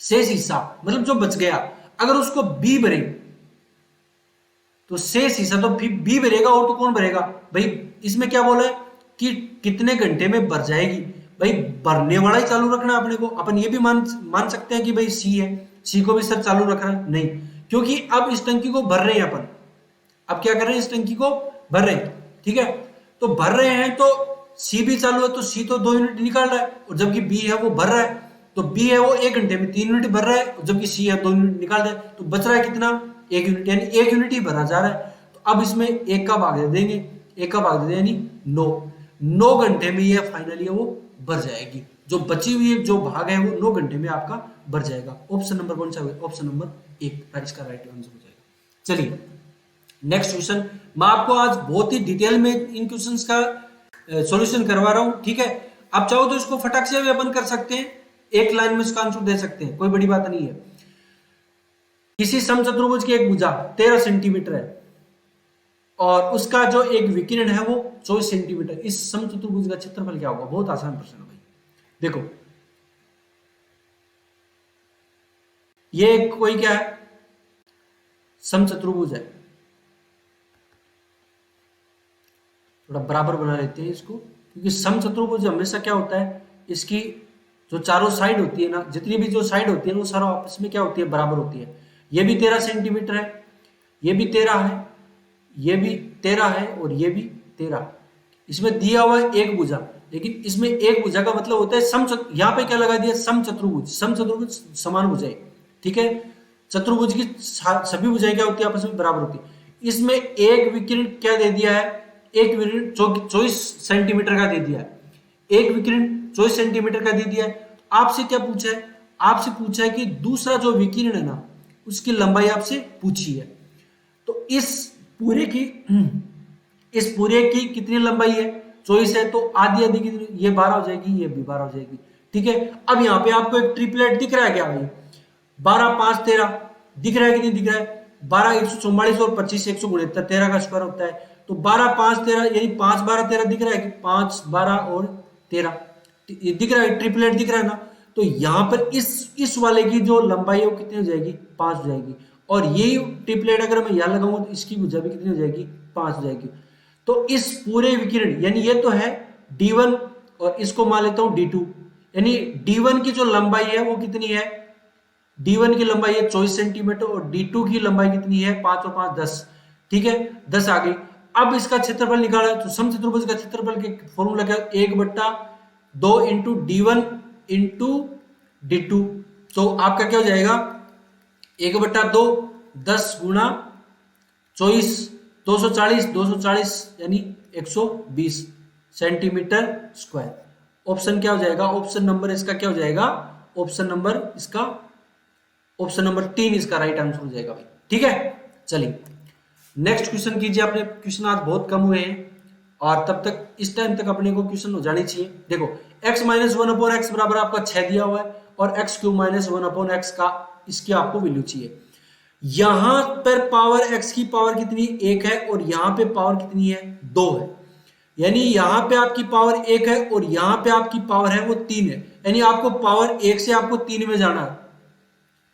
शेष हिस्सा मतलब जो बच गया, अगर उसको बी भरे तो शेष हिस्सा तो बी भरेगा, और तो कौन भरेगा भाई? इसमें क्या बोला है कि कितने घंटे में भर जाएगी? भाई भरने वाला ही चालू रखना अपने को। अपन ये भी मान सकते हैं कि भाई सी है, सी को भी सर चालू रखना नहीं, क्योंकि अब इस टंकी को भर रहे हैं अपन। अब क्या कर रहे हैं? इस टंकी को भर रहे हैं, ठीक है। तो भर रहे हैं तो सी भी चालू है, तो सी तो 2 यूनिट निकाल रहा है, और जबकि बी है वो भर रहा है, तो बी है वो 1 घंटे में 3 यूनिट भर रहा है, जबकि सी है 2 यूनिट निकाल रहा है, तो बच रहा है कितना? 1 यूनिट, यानी 1 यूनिट ही भरा जा रहा है। तो अब इसमें 1 का भाग दे देंगे, 1 का भाग दे दें, यानी 9 घंटे में ये फाइनली वो भर जाएगी। जो बची हुई जो भाग है वो 9 घंटे में आपका भर जाएगा। ऑप्शन नंबर कौन सा होगा? ऑप्शन नंबर 1 इसका राइट आंसर हो जाएगा। चलिए नेक्स्ट क्वेश्चन, मैं आपको आज बहुत ही डिटेल में इन क्वेश्चंस का सॉल्यूशन करवा रहा हूं, ठीक है। आप चाहो तो इसको फटाक से भी अपन कर सकते हैं, एक लाइन में इसका आंसर दे सकते हैं, कोई बड़ी बात नहीं है। किसी समचतुर्भुज की एक भुजा 13 सेंटीमीटर है और उसका जो एक विकिरण है वो 24 सेंटीमीटर, इस समचतुर्भुज का क्षेत्रफल क्या होगा? बहुत आसान प्रश्न है भाई। देखो ये कोई क्या है, समचतुर्भुज है, थोड़ा बराबर बना लेते हैं इसको, क्योंकि समचतुर्भुज हमेशा क्या होता है, इसकी जो चारों साइड होती है ना, जितनी भी जो साइड होती है वो सारा आपस में क्या होती है, बराबर होती है। ये भी 13 सेंटीमीटर है, ये भी 13 है, ये भी 13 है और ये भी 13। इसमें दिया हुआ है एक भुजा, लेकिन इसमें एक भुजा का मतलब होता है यहाँ पे क्या लगा दिया, समचतुर्भुज। समचतुर्भुज समान भुजाएं, ठीक है। चतुर्भुज की सभी भुजाएं क्या होती है, आपस में बराबर होती है। इसमें एक विकिरण क्या दे दिया है, एक विकिरण 24 सेंटीमीटर का दे दिया है, एक विकिरण 24 सेंटीमीटर का दे दिया है। आपसे क्या पूछा है, आपसे पूछा है कि दूसरा जो विकिरण है ना उसकी लंबाई आपसे पूछी है। तो इस पूरे की कितनी लंबाई है, 24 है, तो आधी आधी कितनी, ये 12 हो जाएगी, ये भी 12 हो जाएगी, ठीक है। अब यहाँ पे आपको एक ट्रिपलेट दिख रहा है क्या भाई, 12 5 13 दिख रहा है कि नहीं दिख रहा है? 12 144 और 25 169, 13 का स्क्वायर होता है, तो 12 5 13 यानी 5 12 13 दिख रहा है कि 5 12 और 13 ये दिख रहा है, ट्रिपलेट दिख रहा है ना। तो यहाँ पर इस वाले की जो लंबाई है वो कितनी हो जाएगी, 5 हो जाएगी। और यही ट्रिपलेट अगर मैं यहाँ लगाऊंगा तो इसकी भुजा भी कितनी हो जाएगी, 5 हो जाएगी। तो इस पूरे विकिरण यानी ये तो है D1 और इसको मान लेता हूं D2, यानी D1 की जो लंबाई है वो कितनी है, D1 की लंबाई है 24 सेंटीमीटर और D2 की लंबाई कितनी है, 5 और 5 10, ठीक है, 10 आ गई। अब इसका क्षेत्रफल निकाला है तो समचतुर्भुज का क्षेत्रफल के फॉर्मूला क्या, 1/2 इंटू D1 इंटू D2। तो आपका क्या हो जाएगा, 1/2 10 गुणा 24 240 यानी 120 सेंटीमीटर स्क्वायर। ऑप्शन क्या हो जाएगा, ऑप्शन नंबर इसका क्या हो जाएगा, ऑप्शन नंबर इसका, ऑप्शन नंबर 3 इसका राइट आंसर हो जाएगा भाई, ठीक है। चलिए नेक्स्ट क्वेश्चन कीजिए। आपने क्वेश्चन आज बहुत कम हुए हैं और तब तक इस टाइम तक अपने को क्वेश्चन हो जाने चाहिए। देखो x माइनस 1/x बराबर आपका 6 दिया हुआ है और x क्यूब माइनस 1/x का इसकी आपको वैल्यू चाहिए। यहां पर पावर x की पावर कितनी, 1 है और यहां पे पावर कितनी है, 2 है। यानी यहां पे आपकी पावर 1 है और यहां पे आपकी पावर है वो 3 है, यानी आपको पावर 1 से आपको 3 में जाना है,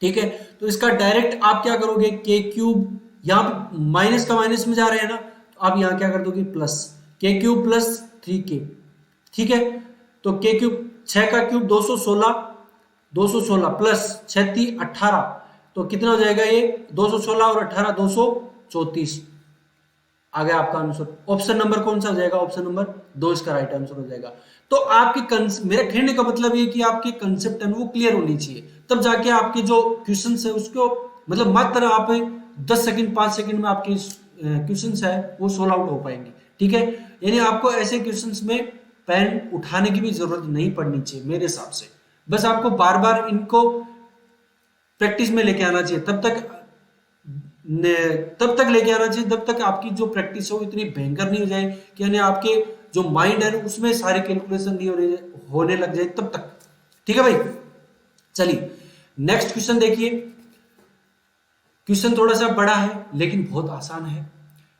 ठीक है। तो इसका डायरेक्ट आप क्या करोगे, के क्यूब, यहां पे माइनस का माइनस में जा रहे हैं ना, तो आप यहां क्या कर दोगे, प्लस के क्यूब प्लस 3k, ठीक है। तो के क्यूब 6 का क्यूब 216 प्लस 6 3 18, तो कितना हो जाएगा ये 216 और 18 234 आ गया आपका आंसर। ऑप्शन नंबर कौन सा हो जाएगा, ऑप्शन नंबर 2 इसका राइट आंसर हो जाएगा। तो आपके मेरा कहने का मतलब ये कि आपके कंसेप्ट है वो क्लियर होनी चाहिए, तब जाके आपके जो क्वेश्चन है उसको मतलब मात्र आप 10 सेकंड 5 सेकंड में आपके क्वेश्चन है वो सोल्व आउट हो पाएंगे, ठीक है। यानी आपको ऐसे क्वेश्चन में पेन उठाने की भी जरूरत नहीं पड़नी चाहिए मेरे हिसाब से, बस आपको बार बार इनको प्रैक्टिस में लेके आना चाहिए, तब तक लेके आना चाहिए जब तक आपकी जो प्रैक्टिस है वो इतनी भयंकर नहीं हो जाए कि यानी आपके जो माइंड है उसमें सारे कैलकुलेशन नहीं होने लग जाए तब तक, ठीक है भाई। चलिए नेक्स्ट क्वेश्चन देखिए। क्वेश्चन थोड़ा सा बड़ा है लेकिन बहुत आसान है।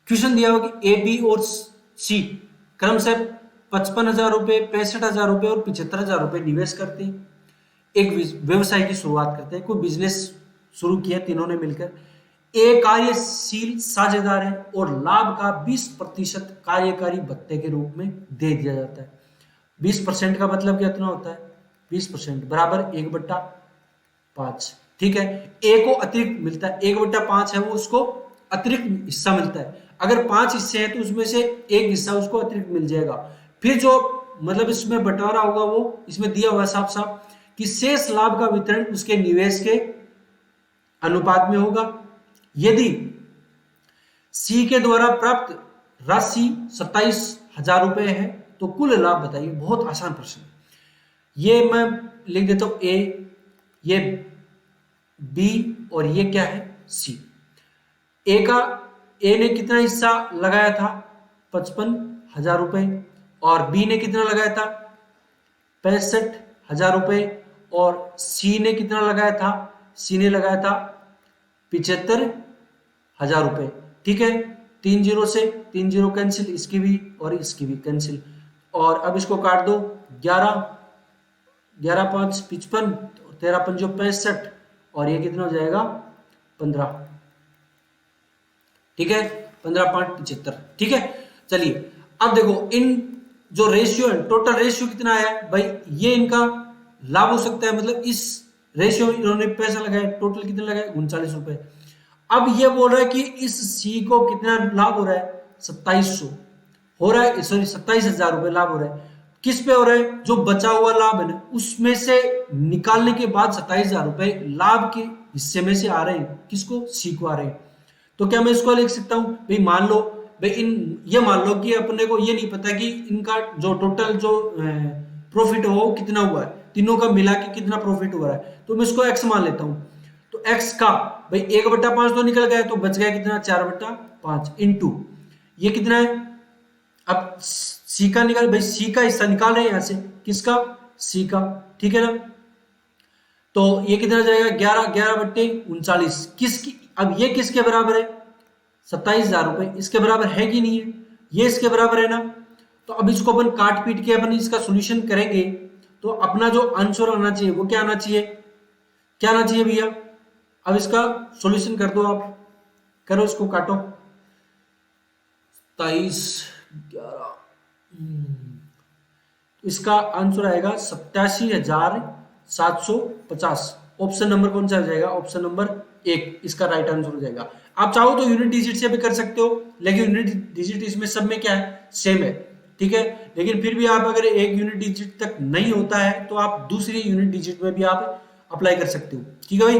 क्वेश्चन दिया हुआ कि ए बी और सी क्रम से 55,000 रुपए 65,000 रुपए और 75,000 रुपए निवेश करते हैं, एक व्यवसाय की शुरुआत करते हैं, कोई बिजनेस शुरू किया तीनों ने मिलकर। ए कार्यशील साझेदार है और लाभ का 20% कार्यकारी भत्ते के रूप में दे दिया जाता है। 20% का मतलब कितना होता है, 20% बराबर 1/5, ठीक है। ए को अतिरिक्त मिलता है, 1/5 है वो उसको अतिरिक्त हिस्सा मिलता है। अगर 5 हिस्से हैं तो उसमें से एक हिस्सा उसको अतिरिक्त मिल जाएगा। फिर जो मतलब इसमें बंटवारा होगा वो इसमें दिया हुआ साफ साफ कि शेष लाभ का वितरण उसके निवेश के अनुपात में होगा। यदि सी के द्वारा प्राप्त राशि 27,000 रुपए है तो कुल लाभ बताइए। बहुत आसान प्रश्न है। ये मैं लिख देता हूं ए, ये बी, और ये क्या है सी। ए ने कितना हिस्सा लगाया था 55,000 रुपए, और बी ने कितना लगाया था 65,000 रुपए, और सी ने कितना लगाया था, सी ने लगाया था 75,000 रुपए। ठीक है, 3 जीरो से 3 जीरो कैंसिल, इसकी भी और इसकी भी कैंसिल, और अब इसको काट दो। 11, 11×5 = 55, 13×5 = 65, और ये कितना हो जाएगा 15। ठीक है, 15×5 = 75। ठीक है, चलिए अब देखो इन जो रेशियो है, टोटल रेशियो कितना है भाई, ये इनका लाभ हो सकता है, मतलब इस रेशियो इन्होंने पैसा लगाया, टोटल कितना लगाया 39 रुपए। अब ये बोल रहा है कि इस सी को कितना लाभ हो रहा है 2700 हो रहा है, सॉरी 27,000 रुपए लाभ हो रहा है। किस पे हो रहा है, जो बचा हुआ लाभ है ना उसमें से निकालने के बाद 27,000 रुपए लाभ के हिस्से में से आ रहे हैं, किसको सी को आ रहे हैं। तो क्या मैं इसको लिख सकता हूं भाई, मान लो भाई ये मान लो कि अपने को ये नहीं पता कि इनका जो टोटल जो प्रॉफिट हो वो कितना हुआ है, तीनों का मिला के कितना प्रॉफिट हुआ है, तो मैं इसको एक्स मान लेता हूं। तो एक्स का भाई 1/5 तो निकल गया, तो बच गया कितना 4/5 इंटू ये कितना है, अब सी का निकाल भाई, सी का हिस्सा निकाल रहे हैं यहां से, किसका सी का। ठीक है ना, तो ये कितना जाएगा 11/39 किसकी, अब ये किसके बराबर है 27,000 रुपए, इसके बराबर है कि नहीं है, ये इसके बराबर है ना। तो अब इसको अपन काट पीट के अपन इसका सॉल्यूशन करेंगे, तो अपना जो आंसर आना चाहिए वो क्या आना चाहिए, क्या आना चाहिए भैया। अब इसका सॉल्यूशन कर दो आप, करो इसको काटो, 27, 11, इसका आंसर आएगा 87,750। ऑप्शन नंबर कौन सा हो जाएगा, ऑप्शन नंबर 1 इसका राइट आंसर हो जाएगा। आप चाहो तो यूनिट डिजिट से भी कर सकते हो, लेकिन यूनिट डिजिट इसमें सब में क्या है सेम है। ठीक है, लेकिन फिर भी आप अगर एक यूनिट डिजिट तक नहीं होता है तो आप दूसरी यूनिट डिजिट में भी आप अप्लाई कर सकते हो। ठीक है भाई,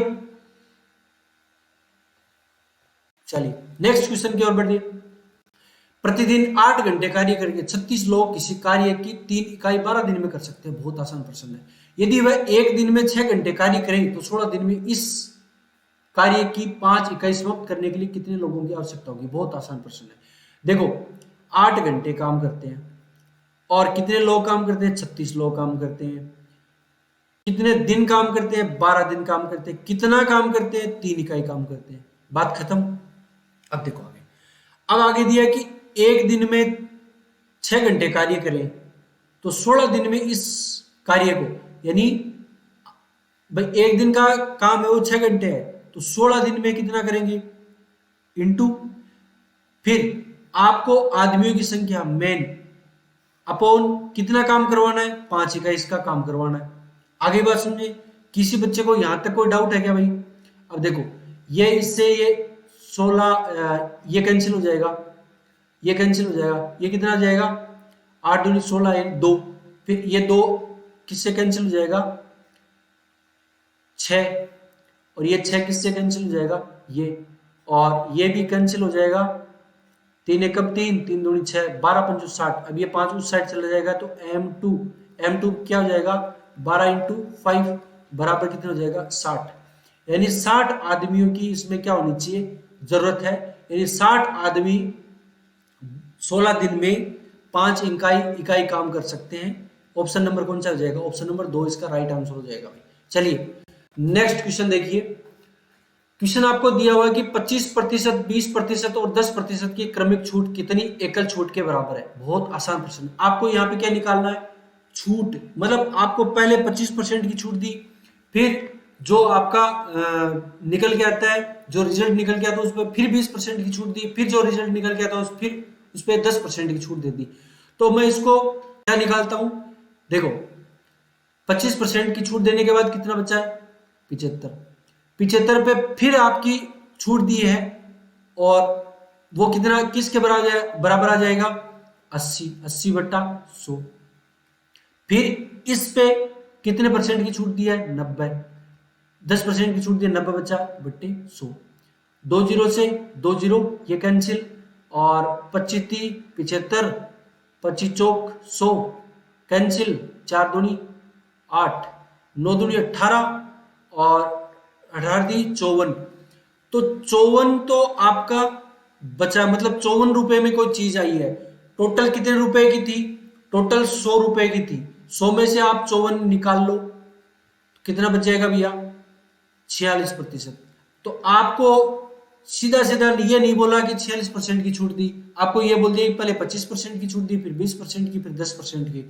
चलिए नेक्स्ट क्वेश्चन की ओर बढ़िए। प्रतिदिन 8 घंटे कार्य करके 36 लोग किसी कार्य की 3 इकाई 12 दिन में कर सकते हैं। बहुत आसान प्रश्न है। यदि वह एक दिन में 6 घंटे कार्य करें तो 16 दिन में इस कार्य की 5 इकाई समाप्त करने के लिए कितने लोगों की आवश्यकता होगी। बहुत आसान प्रश्न है। देखो 8 घंटे काम करते हैं और कितने लोग काम करते हैं 36 लोग काम करते हैं। कितने दिन काम करते हैं 12 दिन काम करते हैं। कितना काम करते हैं 3 इकाई काम करते हैं। बात खत्म। अब देखो आगे, अब आगे दिया कि एक दिन में 6 घंटे कार्य करें तो 16 दिन में इस कार्य को, यानी भाई एक दिन का काम है वो 6 घंटे है तो 16 दिन में कितना करेंगे इंटू, फिर आपको आदमियों की संख्या मेन अपॉन कितना काम करवाना है 5 इकाई इसका काम करवाना है। आगे बात समझे। किसी बच्चे को यहां तक कोई डाउट है क्या भाई। अब देखो ये इससे ये 16 ये कैंसिल हो जाएगा, ये कैंसिल हो जाएगा, ये कितना आ जाएगा 8 दूनी 16 है 2, फिर ये 2 किससे कैंसिल हो जाएगा 6, और ये 6 किससे कैंसिल हो जाएगा ये, और ये भी कैंसिल हो जाएगा 3 एकम 3, 3 दूनी 6, 12 पंचो 60। अब ये 5 उस साइड चला जाएगा तो m2 क्या हो जाएगा 12 × 5 बराबर कितना हो जाएगा 60। यानी 60 आदमियों की इसमें क्या होनी चाहिए जरूरत है, यानी 60 आदमी 16 दिन में 5 इकाई काम कर सकते हैं। ऑप्शन नंबर कौन सा हो जाएगा, ऑप्शन नंबर 2 इसका राइट आंसर हो जाएगा भाई। चलिए नेक्स्ट क्वेश्चन देखिए। क्वेश्चन आपको दिया हुआ है कि 25%, 20% और 10% की क्रमिक छूट कितनी एकल छूट के बराबर है। बहुत आसान प्रश्न। आपको यहाँ पे क्या निकालना है छूट, मतलब आपको पहले 25% की छूट दी, फिर जो आपका निकल के आता है, जो रिजल्ट निकल के आता है उस पर फिर 20% की छूट दी, फिर जो रिजल्ट निकल के आता है फिर उस पर 10% की छूट दे दी। तो मैं इसको क्या निकालता हूं, देखो 25% की छूट देने के बाद कितना बचा है 75, 75 पे फिर आपकी छूट दी है और वो कितना किसके बराबर आ जाएगा 80, 80/100। फिर इस पे कितने परसेंट की छूट दी है 90, 10% की छूट दी है 90 बचा बट्टे 100। 2 जीरो से 2 जीरो ये कैंसिल, और 25 75, 25 चौक 100 कैंसिल, 4 दूनी 8, 9 दूनी 18 और 18 दी 54। तो 54 तो आपका बचा, मतलब 54 रुपए में कोई चीज आई है। टोटल कितने रुपए की थी? टोटल 100 रुपए की थी। 100 में से आप 54 निकाल लो, कितना बच जाएगा भैया? 46%। तो आपको सीधा सीधा ये नहीं बोला कि 46% की छूट दी, आपको ये बोल दिया कि पहले 25% की छूट दी, फिर 20% की, फिर 10% की।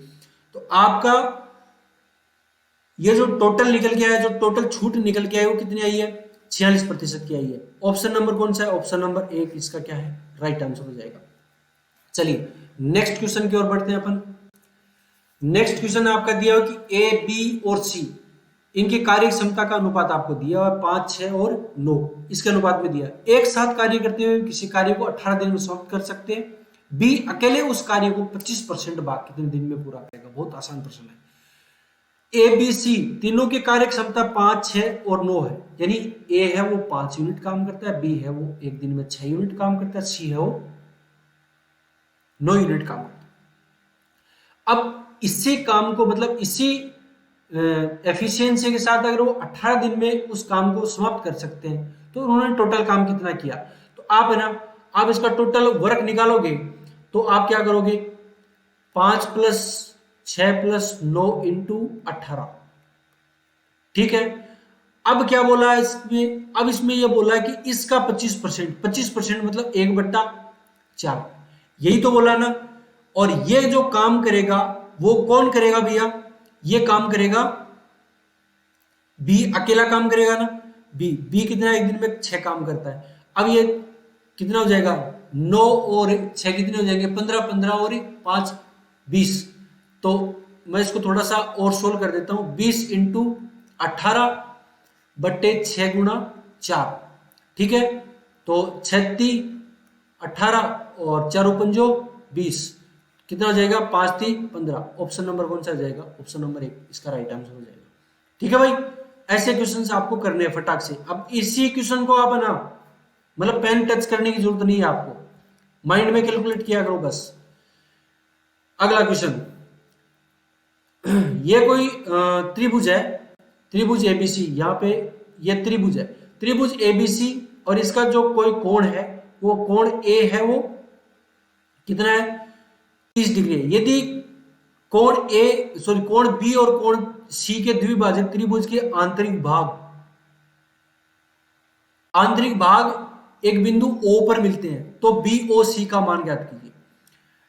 तो आपका ये जो टोटल निकल के आया, जो टोटल छूट निकल के आई, वो कितनी आई है? 46% की आई है। ऑप्शन नंबर कौन सा है? ऑप्शन नंबर 1 इसका क्या है? राइट आंसर हो जाएगा। चलिए नेक्स्ट क्वेश्चन की ओर बढ़ते हैं अपन। नेक्स्ट क्वेश्चन आपका दिया हो कि ए, बी और सी, इनकी कार्य क्षमता का अनुपात आपको दिया हुआ 5, 6 और 9, इसके अनुपात में दिया। एक साथ कार्य करते हुए किसी कार्य को 18 दिन में समाप्त कर सकते हैं। बी अकेले उस कार्य को 25% बाद कितने दिन में पूरा करेगा? बहुत आसान प्रश्न है। ए, बी, सी तीनों की कार्य क्षमता 5, 6 और 9 है। यानी ए है वो 5 यूनिट काम करता है, बी है वो एक दिन में 6 यूनिट काम करता है, सी है वो 9 यूनिट काम करता है। अब इसी काम को, मतलब इसी एफिशिएंसी के साथ अगर वो 18 दिन में उस काम को समाप्त कर सकते हैं, तो उन्होंने टोटल काम कितना किया? तो आप है ना, आप इसका टोटल वर्क निकालोगे तो आप क्या करोगे? 5 प्लस 6 प्लस 9 इंटू 18। ठीक है। अब क्या बोला है इसमें? अब इसमें यह बोला है कि इसका 25%, 25% मतलब 1/4, यही तो बोला ना। और ये जो काम करेगा वो कौन करेगा भैया? ये काम करेगा बी, अकेला काम करेगा ना। बी कितना एक दिन में 6 काम करता है। अब ये कितना हो जाएगा? 9 और 6 कितने हो जाएंगे? 15, 15 और 5 20। तो मैं इसको थोड़ा सा और सोल्व कर देता हूं। 20 इंटू 18 बट्टे 6 गुणा 4। ठीक है। तो 36 18 और 4 पंजो 20, कितना हो जाएगा? 5 3 15। ऑप्शन नंबर कौन सा हो जाएगा? ऑप्शन नंबर 1 इसका राइट आंसर हो जाएगा। ठीक है भाई, ऐसे क्वेश्चन आपको करने हैं फटाक से। अब इसी क्वेश्चन को आप ना, मतलब पेन टच करने की जरूरत नहीं है आपको, माइंड में कैलकुलेट किया करो बस। अगला क्वेश्चन, ये कोई त्रिभुज है, त्रिभुज एबीसी। यहाँ पे ये त्रिभुज है, त्रिभुज एबीसी, और इसका जो कोई कोण है, वो कोण ए है, वो कितना है? 30 डिग्री है। यदि कोण बी और कोण सी के द्विभाजक त्रिभुज के आंतरिक भाग एक बिंदु O पर मिलते हैं, तो बी ओ सी का मान ज्ञात कीजिए।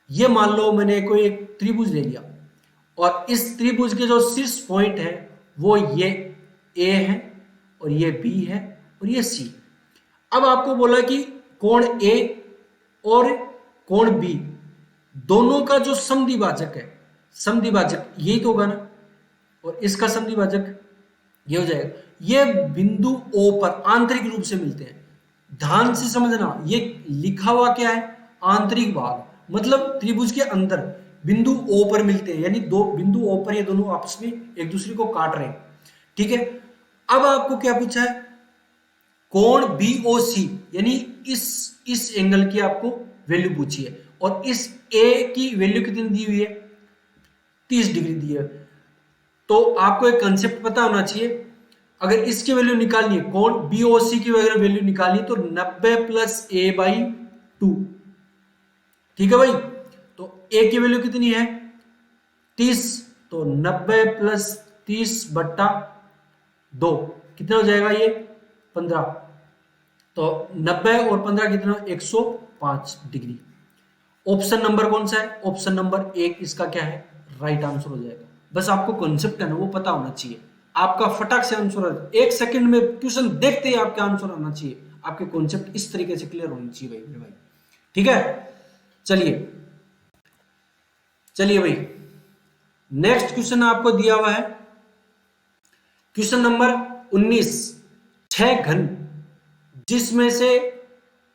ये मान लो मैंने कोई एक त्रिभुज ले लिया, और इस त्रिभुज के जो शीर्ष पॉइंट है वो ये ए है, और ये बी है, और ये सी। अब आपको बोला कि कोण ए और कोण बी दोनों का जो समद्विभाजक है, समद्विभाजक यही तो होगा ना, और इसका समद्विभाजक ये हो जाएगा। ये बिंदु O पर आंतरिक रूप से मिलते हैं। ध्यान से समझना, ये लिखा हुआ क्या है? आंतरिक भाग, मतलब त्रिभुज के अंदर बिंदु O पर मिलते हैं, यानी दो बिंदु O पर ये दोनों आपस में एक दूसरे को काट रहे हैं। ठीक है। अब आपको क्या पूछा है? कोण BOC, यानी इस एंगल की आपको वैल्यू पूछी है, और इस A की वैल्यू कितनी दी हुई है? 30 डिग्री दी है। तो आपको एक कंसेप्ट पता होना चाहिए, अगर इसकी वैल्यू निकालनी है, कोण BOC की अगर वैल्यू निकालनी है, तो 90 प्लस A/2। ठीक है भाई। तो A की वैल्यू कितनी है? 30, तो 90 प्लस 30 बट्टा 2 कितना हो जाएगा? ये 15। तो 90 और 15 कितना? 105 डिग्री। ऑप्शन नंबर कौन सा है? ऑप्शन नंबर 1 इसका क्या है? राइट आंसर हो जाएगा। बस आपको कॉन्सेप्ट है ना वो पता होना चाहिए, आपका फटाक से आंसर 1 सेकंड में क्वेश्चन देखते ही आपका आंसर आना चाहिए, आपके कॉन्सेप्ट इस तरीके से क्लियर होनी चाहिए भाई, मेरे भाई। ठीक है। चलिए भाई, नेक्स्ट क्वेश्चन आपको दिया हुआ है क्वेश्चन नंबर 19। 6 घन जिसमें से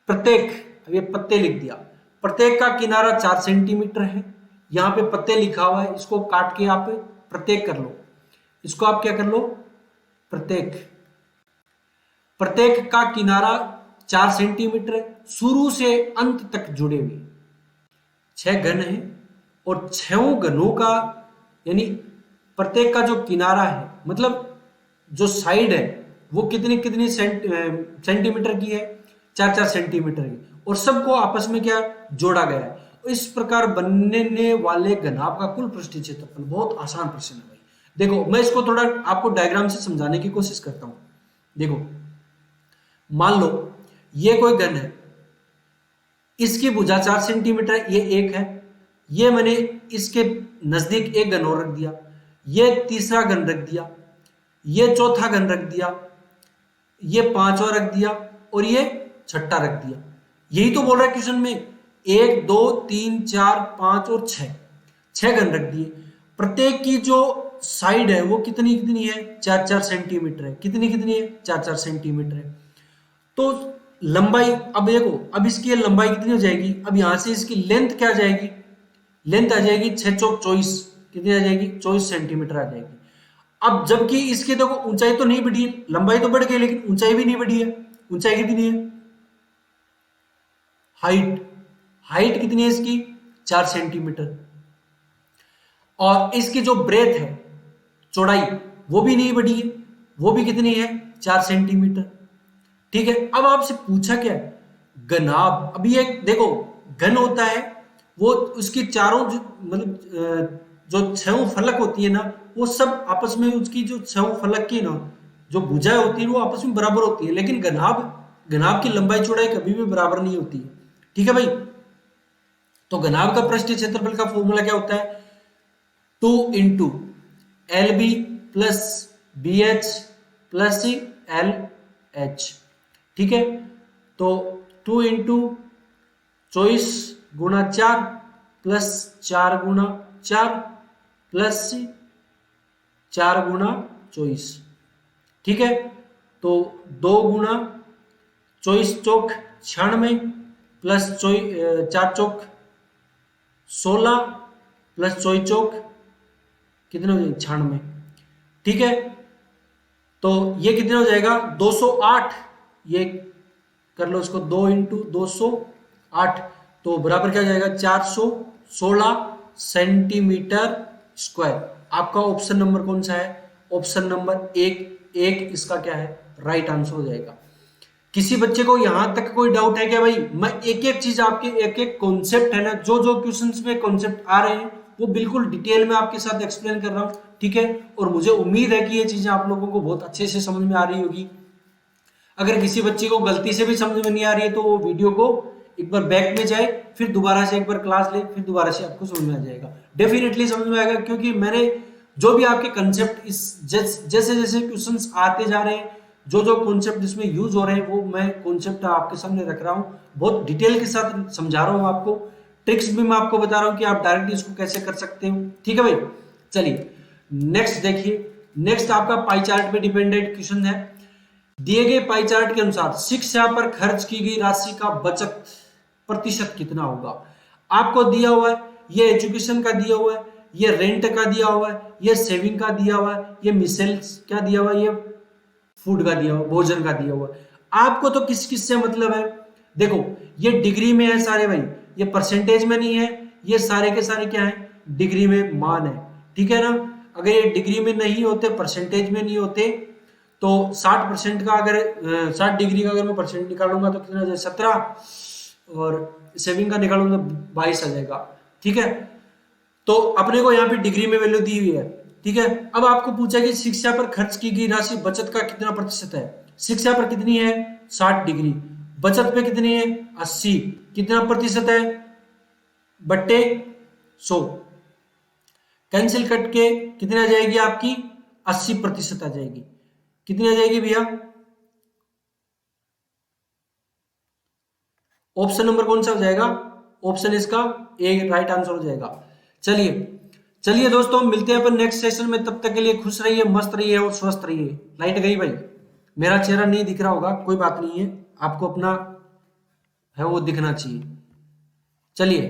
प्रत्येक, अब ये पत्ते लिख दिया, प्रत्येक का किनारा 4 सेंटीमीटर है। यहां पे पत्ते लिखा हुआ है, इसको काट के आप प्रत्येक कर लो। इसको आप क्या कर लो? प्रत्येक। प्रत्येक का किनारा 4 सेंटीमीटर है, शुरू से अंत तक जुड़े हुए 6 घन है, और 6 घनों का, यानी प्रत्येक का जो किनारा है, मतलब जो साइड है, वो कितनी कितनी सेंटीमीटर की है, 4-4 सेंटीमीटर की, और सबको आपस में क्या जोड़ा गया है। इस प्रकार बनने वाले घनाभ का कुल पृष्ठीय क्षेत्रफल। बहुत आसान प्रश्न है भाई। देखो मैं इसको थोड़ा आपको डायग्राम से समझाने की कोशिश करता हूं। देखो मान लो ये कोई घन है, इसकी भुजा 4 सेंटीमीटर, ये एक है, ये मैंने इसके नजदीक एक घन और रख दिया, ये तीसरा घन रख दिया, ये चौथा घन रख दिया, ये पांचवा रख दिया, और ये छठा रख दिया। यही तो बोल रहा है क्वेश्चन में, 1 2 3 4 5 और 6 घन रख दिए। प्रत्येक की जो साइड है वो कितनी कितनी है, 4-4 सेंटीमीटर है। कितनी कितनी है, 4-4 सेंटीमीटर है। तो लंबाई, अब देखो अब इसकी लंबाई कितनी हो जाएगी, अब यहां से इसकी लेंथ क्या आ जाएगी, लेंथ आ जाएगी 6 चौक 24, कितनी आ जाएगी, 24 सेंटीमीटर आ जाएगी। अब जबकि इसकी देखो ऊंचाई तो नहीं बढ़ी है, लंबाई तो बढ़ गई लेकिन ऊंचाई भी नहीं बढ़ी है। ऊंचाई कितनी है, हाइट कितनी है इसकी, 4 सेंटीमीटर। और इसकी जो ब्रेथ है, चौड़ाई, वो भी नहीं बढ़ी है, वो भी कितनी है, 4 सेंटीमीटर। ठीक है, अब आपसे पूछा क्या है, घनाभ। अभी ये देखो घन होता है वो उसकी चारों मतलब जो 6 फलक होती है ना, वो सब आपस में उसकी जो 6 फलक की ना जो भुजाएं होती है वो आपस में बराबर होती है। लेकिन घनाभ की लंबाई चौड़ाई कभी भी बराबर नहीं होती है। ठीक है भाई। तो घनाभ का पृष्ठीय क्षेत्रफल का फॉर्मूला क्या होता है, 2 into LB plus BH plus LH। ठीक है, तो 2 इंटू 24 गुणा 4 प्लस 4 गुणा 4 प्लस 4 गुणा 24। ठीक है, तो 2 गुणा 24 चौक 96 प्लस 4 चौक 16 प्लस 24 चौक कितने हो जाएंगे, 96। ठीक है, तो ये कितना हो जाएगा, 208। ये कर लो इसको, 2 इंटू 208, तो बराबर क्या हो जाएगा, 416 सेंटीमीटर स्क्वायर। आपका ऑप्शन नंबर कौन सा है, ऑप्शन नंबर एक इसका क्या है, राइट आंसर हो जाएगा। किसी बच्चे को यहां तक कोई डाउट है क्या भाई, मैं एक एक चीज आपके एक एक कॉन्सेप्ट है ना, जो जो क्वेश्चंस में कॉन्सेप्ट आ रहे हैं वो बिल्कुल डिटेल में आपके साथ एक्सप्लेन कर रहा हूं। ठीक है, और मुझे उम्मीद है कि ये चीजें आप लोगों को बहुत अच्छे से समझ में आ रही होगी। अगर किसी बच्चे को गलती से भी समझ में नहीं आ रही है तो वो वीडियो को एक बार बैक में जाए, फिर दोबारा से एक बार क्लास ले, फिर दोबारा से आपको समझ में आ जाएगा, डेफिनेटली समझ में आएगा। क्योंकि मैंने जो भी आपके कंसेप्ट इस जैसे जैसे क्वेश्चंस आते जा रहे हैं, जो जो कॉन्सेप्ट इसमें यूज हो रहे हैं, वो मैं कॉन्सेप्ट आपके सामने रख रहा हूँ, बहुत डिटेल के साथ समझा रहा हूँ आपको। ट्रिक्स भी मैं आपको बता रहा हूँ कि आप डायरेक्टली इसको कैसे कर सकते हो। ठीक है भाई, चलिए नेक्स्ट देखिए। नेक्स्ट आपका पाई चार्ट पे डिपेंडेंट क्वेश्चन है। दिए गए पाई चार्ट के अनुसार शिक्षा पर खर्च की गई राशि का बचत प्रतिशत कितना होगा। आपको दिया हुआ है, ये एजुकेशन का दिया हुआ है, ये रेंट का दिया हुआ है, ये सेविंग का दिया हुआ है, ये मिसेल्स क्या दिया हुआ है, ये फूड का दिया हुआ, भोजन का दिया हुआ। आपको तो किस किस से मतलब है, देखो ये डिग्री में है सारे भाई, ये परसेंटेज में नहीं है, ये सारे के सारे क्या है, डिग्री में मान है। ठीक है ना, अगर ये डिग्री में नहीं होते, परसेंटेज में नहीं होते, तो 60% का अगर 60 डिग्री का अगर मैं परसेंट निकालूंगा तो कितना हो जाए, 17, और सेविंग का निकालूंगा 22 आ जाएगा। ठीक है, तो अपने को यहाँ पे डिग्री में वैल्यू दी हुई है। ठीक है, अब आपको पूछा कि शिक्षा पर खर्च की गई राशि बचत का कितना प्रतिशत है। शिक्षा पर कितनी है, 60 डिग्री, बचत पे कितनी है, 80, कितना प्रतिशत है, बट्टे 100, कैंसिल कट के कितनी आ जाएगी आपकी, 80% आ जाएगी। कितनी आ जाएगी भैया, ऑप्शन नंबर कौन सा हो जाएगा, ऑप्शन इसका ए राइट आंसर हो जाएगा। चलिए दोस्तों, मिलते हैं अपन नेक्स्ट सेशन में। तब तक के लिए खुश रहिए, मस्त रहिए और स्वस्थ रहिए। लाइट गई भाई, मेरा चेहरा नहीं दिख रहा होगा, कोई बात नहीं है, आपको अपना है वो दिखना चाहिए। चलिए।